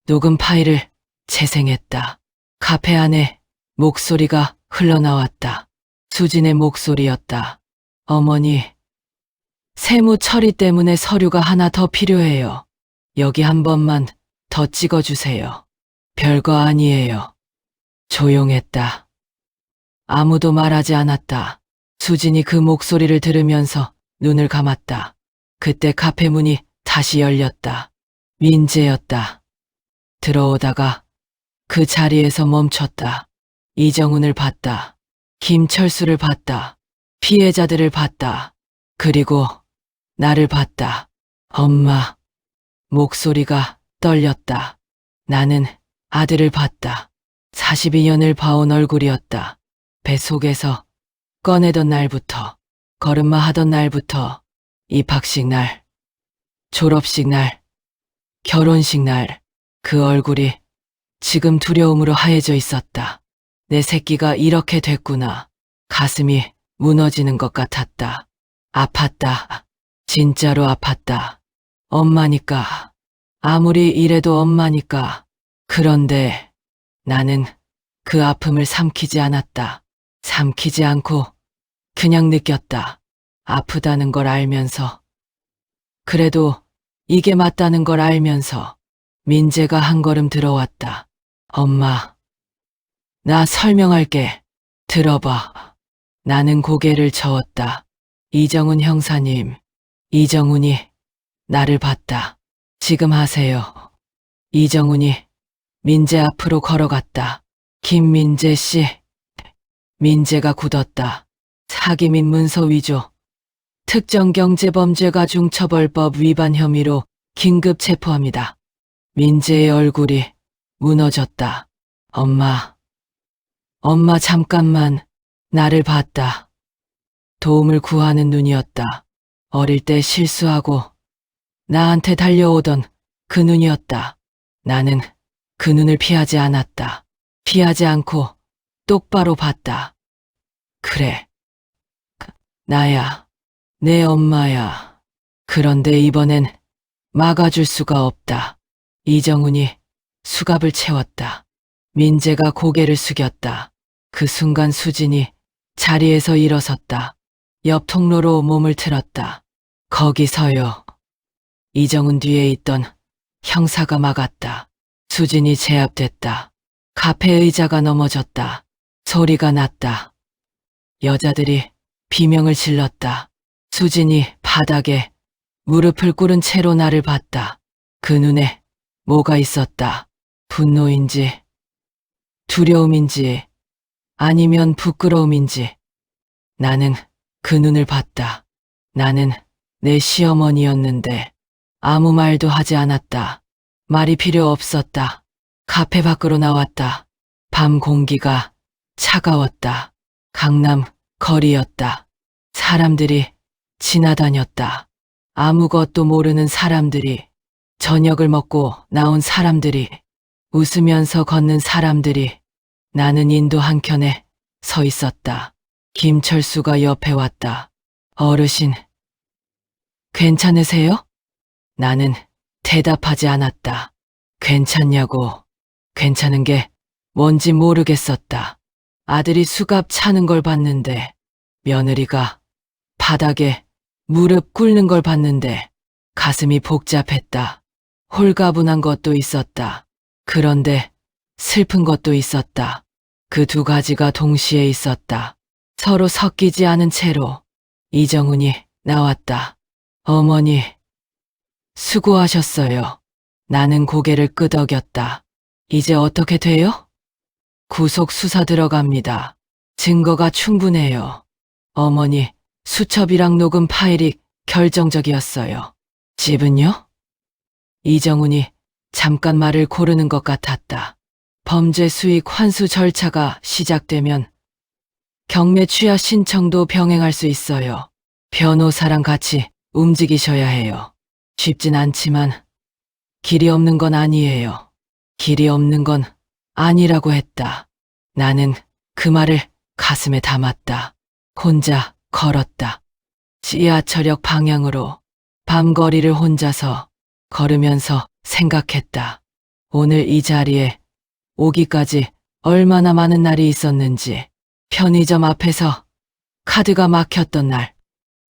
녹음 파일을 재생했다. 카페 안에 목소리가 흘러나왔다. 수진의 목소리였다. 어머니, 세무 처리 때문에 서류가 하나 더 필요해요. 여기 한 번만 더 찍어주세요. 별거 아니에요. 조용했다. 아무도 말하지 않았다. 수진이 그 목소리를 들으면서 눈을 감았다. 그때 카페 문이 다시 열렸다. 민재였다. 들어오다가 그 자리에서 멈췄다. 이정훈을 봤다. 김철수를 봤다. 피해자들을 봤다. 그리고 나를 봤다. 엄마. 목소리가 떨렸다. 나는 아들을 봤다. 42년을 봐온 얼굴이었다. 뱃속에서 꺼내던 날부터, 걸음마 하던 날부터, 입학식 날, 졸업식 날, 결혼식 날, 그 얼굴이 지금 두려움으로 하얘져 있었다. 내 새끼가 이렇게 됐구나. 가슴이 무너지는 것 같았다. 아팠다. 진짜로 아팠다. 엄마니까. 아무리 이래도 엄마니까. 그런데 나는 그 아픔을 삼키지 않았다. 삼키지 않고 그냥 느꼈다. 아프다는 걸 알면서. 그래도 이게 맞다는 걸 알면서 민재가 한 걸음 들어왔다. 엄마, 나 설명할게. 들어봐. 나는 고개를 저었다. 이정훈 형사님, 이정훈이 나를 봤다. 지금 하세요. 이정훈이 민재 앞으로 걸어갔다. 김민재 씨. 민재가 굳었다. 사기 및 문서 위조, 특정경제범죄가 중처벌법 위반 혐의로 긴급 체포합니다. 민재의 얼굴이 무너졌다. 엄마 잠깐만. 나를 봤다. 도움을 구하는 눈이었다. 어릴 때 실수하고 나한테 달려오던 그 눈이었다. 나는 그 눈을 피하지 않았다. 피하지 않고 똑바로 봤다. 그래. 나야. 내 엄마야. 그런데 이번엔 막아줄 수가 없다. 이정훈이 수갑을 채웠다. 민재가 고개를 숙였다. 그 순간 수진이 자리에서 일어섰다. 옆 통로로 몸을 틀었다. 거기서요. 이정훈 뒤에 있던 형사가 막았다. 수진이 제압됐다. 카페 의자가 넘어졌다. 소리가 났다. 여자들이 비명을 질렀다. 수진이 바닥에 무릎을 꿇은 채로 나를 봤다. 그 눈에 뭐가 있었다. 분노인지, 두려움인지, 아니면 부끄러움인지. 나는 그 눈을 봤다. 나는 내 시어머니였는데 아무 말도 하지 않았다. 말이 필요 없었다. 카페 밖으로 나왔다. 밤 공기가 차가웠다. 강남 거리였다. 사람들이 지나다녔다. 아무것도 모르는 사람들이, 저녁을 먹고 나온 사람들이, 웃으면서 걷는 사람들이, 나는 인도 한켠에 서 있었다. 김철수가 옆에 왔다. 어르신, 괜찮으세요? 나는 대답하지 않았다. 괜찮냐고. 괜찮은 게 뭔지 모르겠었다. 아들이 수갑 차는 걸 봤는데, 며느리가 바닥에 무릎 꿇는 걸 봤는데, 가슴이 복잡했다. 홀가분한 것도 있었다. 그런데 슬픈 것도 있었다. 그 두 가지가 동시에 있었다. 서로 섞이지 않은 채로 이정훈이 나왔다. 어머니, 수고하셨어요. 나는 고개를 끄덕였다. 이제 어떻게 돼요? 구속 수사 들어갑니다. 증거가 충분해요. 어머니, 수첩이랑 녹음 파일이 결정적이었어요. 집은요? 이정훈이 잠깐 말을 고르는 것 같았다. 범죄 수익 환수 절차가 시작되면 경매 취하 신청도 병행할 수 있어요. 변호사랑 같이 움직이셔야 해요. 쉽진 않지만 길이 없는 건 아니에요. 길이 없는 건 아니라고 했다. 나는 그 말을 가슴에 담았다. 혼자 걸었다. 지하철역 방향으로 밤거리를 혼자서 걸으면서 생각했다. 오늘 이 자리에 오기까지 얼마나 많은 날이 있었는지. 편의점 앞에서 카드가 막혔던 날,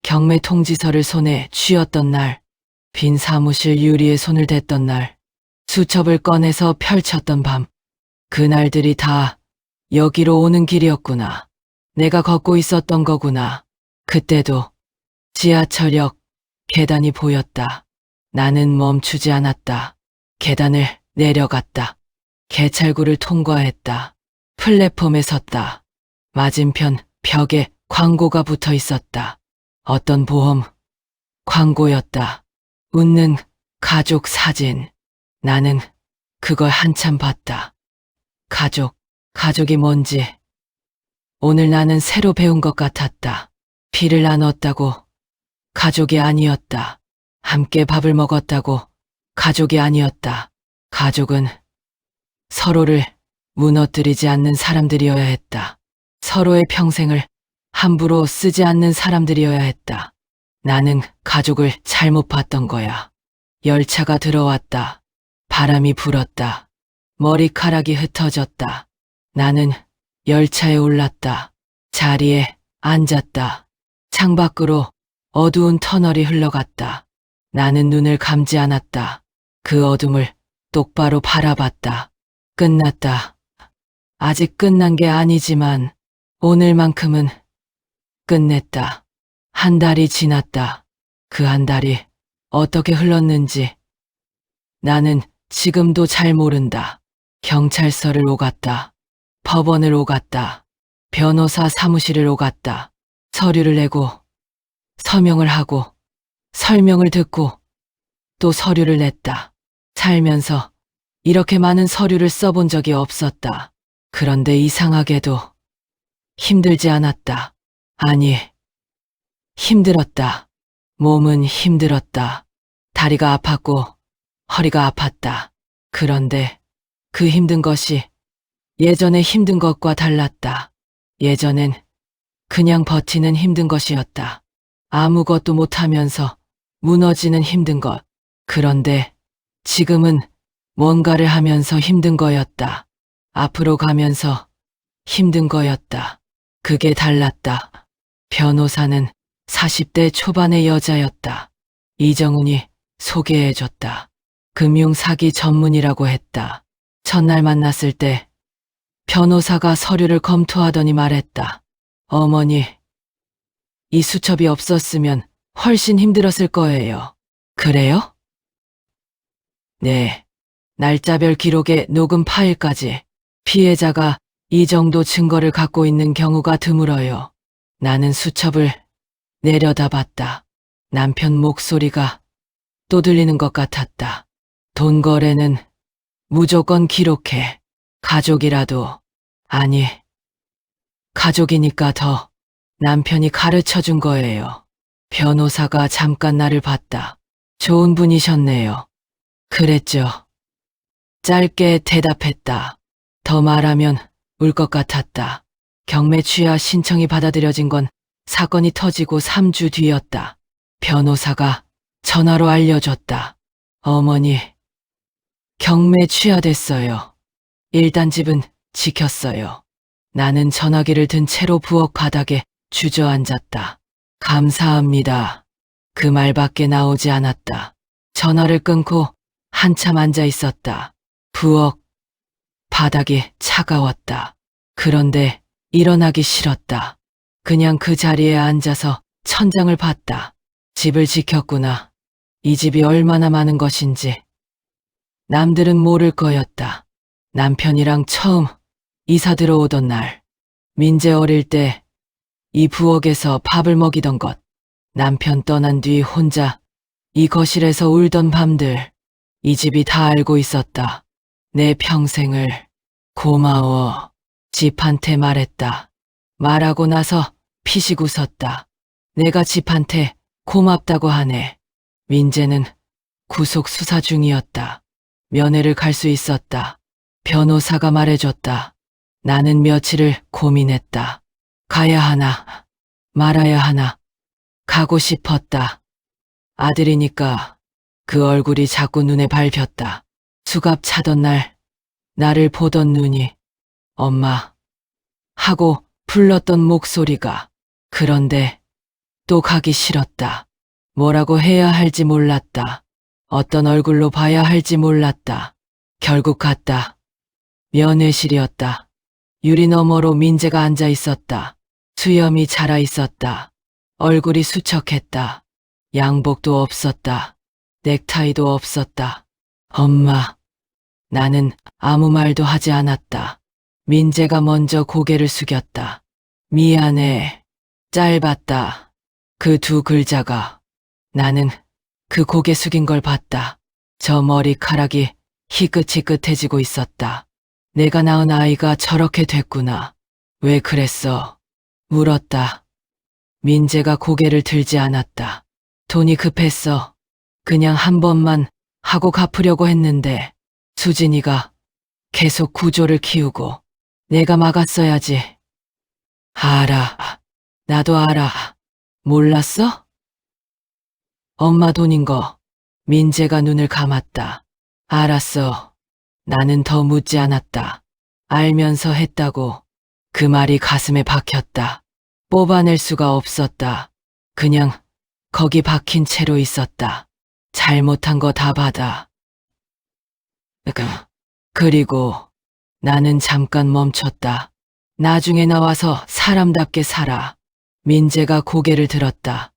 경매 통지서를 손에 쥐었던 날, 빈 사무실 유리에 손을 댔던 날, 수첩을 꺼내서 펼쳤던 밤. 그날들이 다 여기로 오는 길이었구나. 내가 걷고 있었던 거구나. 그때도 지하철역 계단이 보였다. 나는 멈추지 않았다. 계단을 내려갔다. 개찰구를 통과했다. 플랫폼에 섰다. 맞은편 벽에 광고가 붙어 있었다. 어떤 보험 광고였다. 웃는 가족 사진. 나는 그걸 한참 봤다. 가족이 뭔지 오늘 나는 새로 배운 것 같았다. 피를 나눴다고 가족이 아니었다. 함께 밥을 먹었다고 가족이 아니었다. 가족은 서로를 무너뜨리지 않는 사람들이어야 했다. 서로의 평생을 함부로 쓰지 않는 사람들이어야 했다. 나는 가족을 잘못 봤던 거야. 열차가 들어왔다. 바람이 불었다. 머리카락이 흩어졌다. 나는 열차에 올랐다. 자리에 앉았다. 창밖으로 어두운 터널이 흘러갔다. 나는 눈을 감지 않았다. 그 어둠을 똑바로 바라봤다. 끝났다. 아직 끝난 게 아니지만 오늘만큼은 끝냈다. 한 달이 지났다. 그 한 달이 어떻게 흘렀는지 나는 지금도 잘 모른다. 경찰서를 오갔다. 법원을 오갔다. 변호사 사무실을 오갔다. 서류를 내고 서명을 하고 설명을 듣고 또 서류를 냈다. 살면서 이렇게 많은 서류를 써본 적이 없었다. 그런데 이상하게도 힘들지 않았다. 아니, 힘들었다. 몸은 힘들었다. 다리가 아팠고 허리가 아팠다. 그런데 그 힘든 것이 예전에 힘든 것과 달랐다. 예전엔 그냥 버티는 힘든 것이었다. 아무것도 못하면서 무너지는 힘든 것. 그런데 지금은 뭔가를 하면서 힘든 거였다. 앞으로 가면서 힘든 거였다. 그게 달랐다. 변호사는 40대 초반의 여자였다. 이정훈이 소개해줬다. 금융사기 전문이라고 했다. 첫날 만났을 때 변호사가 서류를 검토하더니 말했다. 어머니, 이 수첩이 없었으면 훨씬 힘들었을 거예요. 그래요? 네. 날짜별 기록에 녹음 파일까지. 피해자가 이 정도 증거를 갖고 있는 경우가 드물어요. 나는 수첩을 내려다봤다. 남편 목소리가 또 들리는 것 같았다. 돈 거래는 무조건 기록해. 가족이라도. 아니, 가족이니까 더. 남편이 가르쳐 준 거예요. 변호사가 잠깐 나를 봤다. 좋은 분이셨네요. 그랬죠. 짧게 대답했다. 더 말하면 울 것 같았다. 경매 취하 신청이 받아들여진 건 사건이 터지고 3주 뒤였다. 변호사가 전화로 알려줬다. 어머니, 경매 취하됐어요. 일단 집은 지켰어요. 나는 전화기를 든 채로 부엌 바닥에 주저앉았다. 감사합니다. 그 말밖에 나오지 않았다. 전화를 끊고 한참 앉아 있었다. 부엌 바닥이 차가웠다. 그런데 일어나기 싫었다. 그냥 그 자리에 앉아서 천장을 봤다. 집을 지켰구나. 이 집이 얼마나 많은 것인지. 남들은 모를 거였다. 남편이랑 처음 이사 들어오던 날, 민재 어릴 때 이 부엌에서 밥을 먹이던 것, 남편 떠난 뒤 혼자 이 거실에서 울던 밤들, 이 집이 다 알고 있었다. 내 평생을 고마워. 집한테 말했다. 말하고 나서 피식 웃었다. 내가 집한테 고맙다고 하네. 민재는 구속 수사 중이었다. 면회를 갈 수 있었다. 변호사가 말해줬다. 나는 며칠을 고민했다. 가야 하나, 말아야 하나. 가고 싶었다. 아들이니까 그 얼굴이 자꾸 눈에 밟혔다. 수갑 차던 날, 나를 보던 눈이 엄마 하고 불렀던 목소리가. 그런데 또 가기 싫었다. 뭐라고 해야 할지 몰랐다. 어떤 얼굴로 봐야 할지 몰랐다. 결국 갔다. 면회실이었다. 유리 너머로 민재가 앉아 있었다. 수염이 자라 있었다. 얼굴이 수척했다. 양복도 없었다. 넥타이도 없었다. 엄마. 나는 아무 말도 하지 않았다. 민재가 먼저 고개를 숙였다. 미안해. 짧았다. 그 두 글자가. 나는 그 고개 숙인 걸 봤다. 저 머리카락이 희끗희끗해지고 있었다. 내가 낳은 아이가 저렇게 됐구나. 왜 그랬어? 물었다. 민재가 고개를 들지 않았다. 돈이 급했어. 그냥 한 번만 하고 갚으려고 했는데 수진이가 계속 구조를 키우고 내가 막았어야지. 알아. 나도 알아. 몰랐어? 엄마 돈인 거. 민재가 눈을 감았다. 알았어. 나는 더 묻지 않았다. 알면서 했다고. 그 말이 가슴에 박혔다. 뽑아낼 수가 없었다. 그냥 거기 박힌 채로 있었다. 잘못한 거 다 받아. 그리고 나는 잠깐 멈췄다. 나중에 나와서 사람답게 살아. 민재가 고개를 들었다.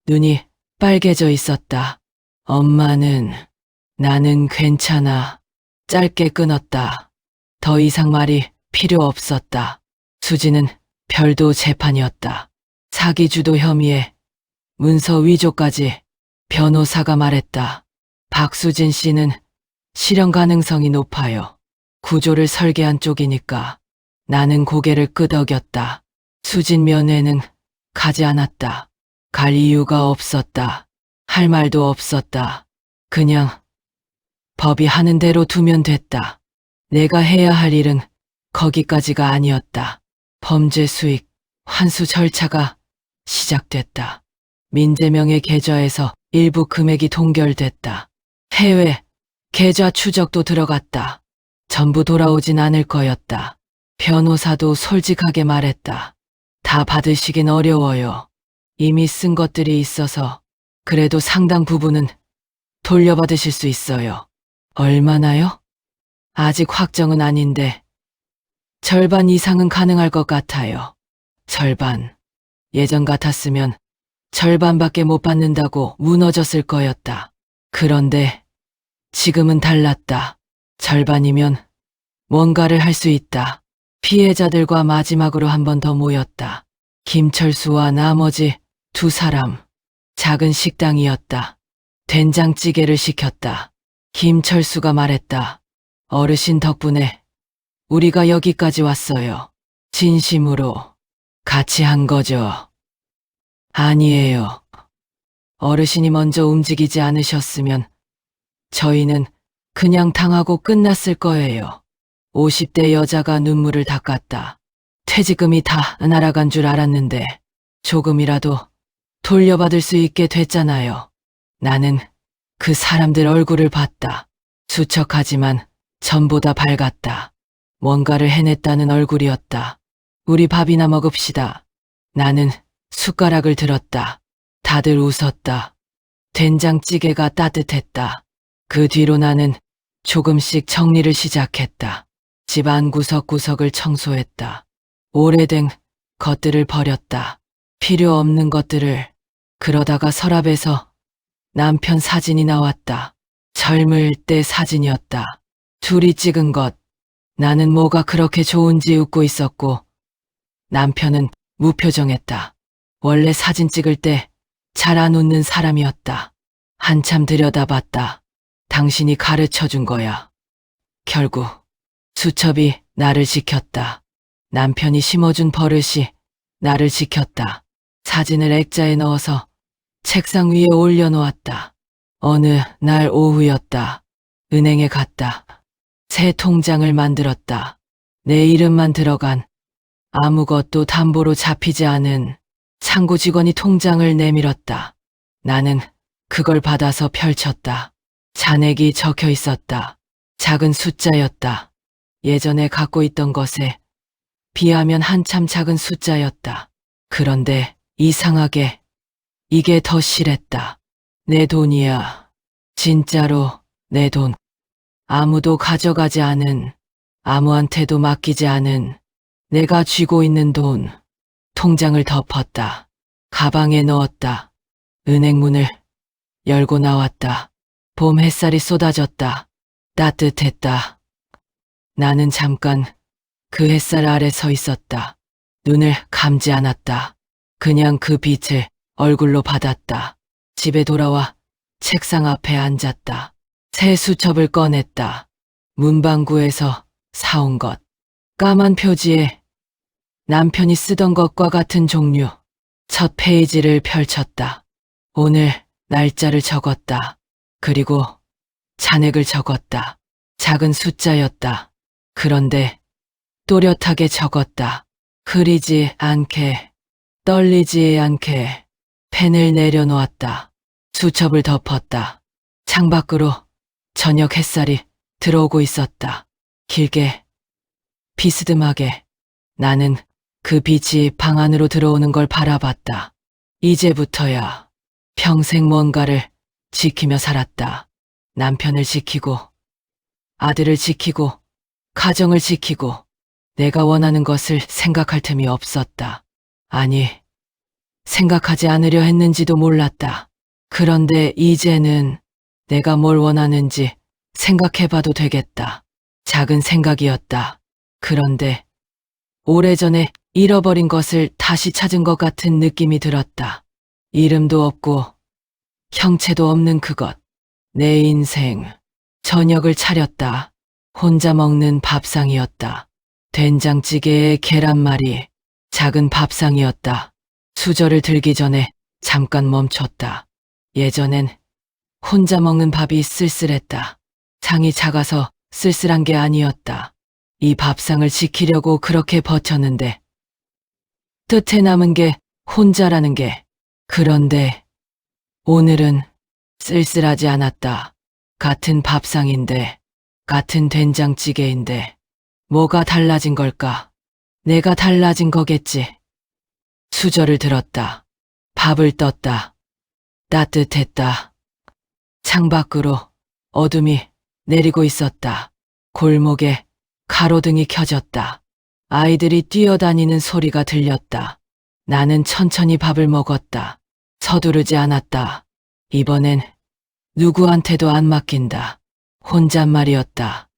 눈이 빨개져 있었다. 엄마는, 나는 괜찮아. 짧게 끊었다. 더 이상 말이 필요 없었다. 수지는 별도 재판이었다. 사기주도 혐의에 문서 위조까지. 변호사가 말했다. 박수진 씨는 실형 가능성이 높아요. 구조를 설계한 쪽이니까. 나는 고개를 끄덕였다. 수진 면회는 가지 않았다. 갈 이유가 없었다. 할 말도 없었다. 그냥 법이 하는 대로 두면 됐다. 내가 해야 할 일은 거기까지가 아니었다. 범죄 수익, 환수 절차가 시작됐다. 민재명의 계좌에서 일부 금액이 동결됐다. 해외 계좌 추적도 들어갔다. 전부 돌아오진 않을 거였다. 변호사도 솔직하게 말했다. 다 받으시긴 어려워요. 이미 쓴 것들이 있어서. 그래도 상당 부분은 돌려받으실 수 있어요. 얼마나요? 아직 확정은 아닌데 절반 이상은 가능할 것 같아요. 절반. 예전 같았으면 절반밖에 못 받는다고 무너졌을 거였다. 그런데 지금은 달랐다. 절반이면 뭔가를 할 수 있다. 피해자들과 마지막으로 한 번 더 모였다. 김철수와 나머지 두 사람. 작은 식당이었다. 된장찌개를 시켰다. 김철수가 말했다. 어르신 덕분에 우리가 여기까지 왔어요. 진심으로. 같이 한 거죠. 아니에요. 어르신이 먼저 움직이지 않으셨으면 저희는 그냥 당하고 끝났을 거예요. 50대 여자가 눈물을 닦았다. 퇴직금이 다 날아간 줄 알았는데 조금이라도 돌려받을 수 있게 됐잖아요. 나는 그 사람들 얼굴을 봤다. 수척하지만 전보다 밝았다. 뭔가를 해냈다는 얼굴이었다. 우리 밥이나 먹읍시다. 나는 숟가락을 들었다. 다들 웃었다. 된장찌개가 따뜻했다. 그 뒤로 나는 조금씩 정리를 시작했다. 집안 구석구석을 청소했다. 오래된 것들을 버렸다. 필요 없는 것들을. 그러다가 서랍에서 남편 사진이 나왔다. 젊을 때 사진이었다. 둘이 찍은 것. 나는 뭐가 그렇게 좋은지 웃고 있었고 남편은 무표정했다. 원래 사진 찍을 때 잘 안 웃는 사람이었다. 한참 들여다봤다. 당신이 가르쳐준 거야. 결국 수첩이 나를 지켰다. 남편이 심어준 버릇이 나를 지켰다. 사진을 액자에 넣어서 책상 위에 올려놓았다. 어느 날 오후였다. 은행에 갔다. 새 통장을 만들었다. 내 이름만 들어간 아무것도 담보로 잡히지 않은 창구 직원이 통장을 내밀었다. 나는 그걸 받아서 펼쳤다. 잔액이 적혀 있었다. 작은 숫자였다. 예전에 갖고 있던 것에 비하면 한참 작은 숫자였다. 그런데 이상하게 이게 더 실했다. 내 돈이야. 진짜로 내 돈. 아무도 가져가지 않은, 아무한테도 맡기지 않은 내가 쥐고 있는 돈. 통장을 덮었다. 가방에 넣었다. 은행 문을 열고 나왔다. 봄 햇살이 쏟아졌다. 따뜻했다. 나는 잠깐 그 햇살 아래 서 있었다. 눈을 감지 않았다. 그냥 그 빛을 얼굴로 받았다. 집에 돌아와 책상 앞에 앉았다. 새 수첩을 꺼냈다. 문방구에서 사온 것. 까만 표지에 남편이 쓰던 것과 같은 종류. 첫 페이지를 펼쳤다. 오늘 날짜를 적었다. 그리고 잔액을 적었다. 작은 숫자였다. 그런데 또렷하게 적었다. 흐리지 않게, 떨리지 않게 펜을 내려놓았다. 수첩을 덮었다. 창밖으로 저녁 햇살이 들어오고 있었다. 길게, 비스듬하게. 나는 그 빛이 방 안으로 들어오는 걸 바라봤다. 이제부터야 평생 뭔가를 지키며 살았다. 남편을 지키고, 아들을 지키고, 가정을 지키고, 내가 원하는 것을 생각할 틈이 없었다. 아니, 생각하지 않으려 했는지도 몰랐다. 그런데 이제는 내가 뭘 원하는지 생각해봐도 되겠다. 작은 생각이었다. 그런데 오래전에 잃어버린 것을 다시 찾은 것 같은 느낌이 들었다. 이름도 없고 형체도 없는 그것. 내 인생. 저녁을 차렸다. 혼자 먹는 밥상이었다. 된장찌개에 계란말이. 작은 밥상이었다. 수저를 들기 전에 잠깐 멈췄다. 예전엔 혼자 먹는 밥이 쓸쓸했다. 상이 작아서 쓸쓸한 게 아니었다. 이 밥상을 지키려고 그렇게 버텼는데 끝에 남은 게 혼자라는 게. 그런데 오늘은 쓸쓸하지 않았다. 같은 밥상인데, 같은 된장찌개인데 뭐가 달라진 걸까? 내가 달라진 거겠지. 수저를 들었다. 밥을 떴다. 따뜻했다. 창밖으로 어둠이 내리고 있었다. 골목에 가로등이 켜졌다. 아이들이 뛰어다니는 소리가 들렸다. 나는 천천히 밥을 먹었다. 서두르지 않았다. 이번엔 누구한테도 안 맡긴다. 혼잣말이었다.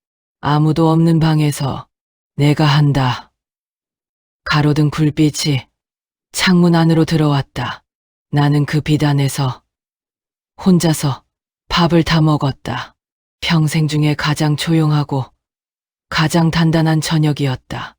아무도 없는 방에서 내가 한다. 가로등 불빛이 창문 안으로 들어왔다. 나는 그 빛 안에서 혼자서 밥을 다 먹었다. 평생 중에 가장 조용하고 가장 단단한 저녁이었다.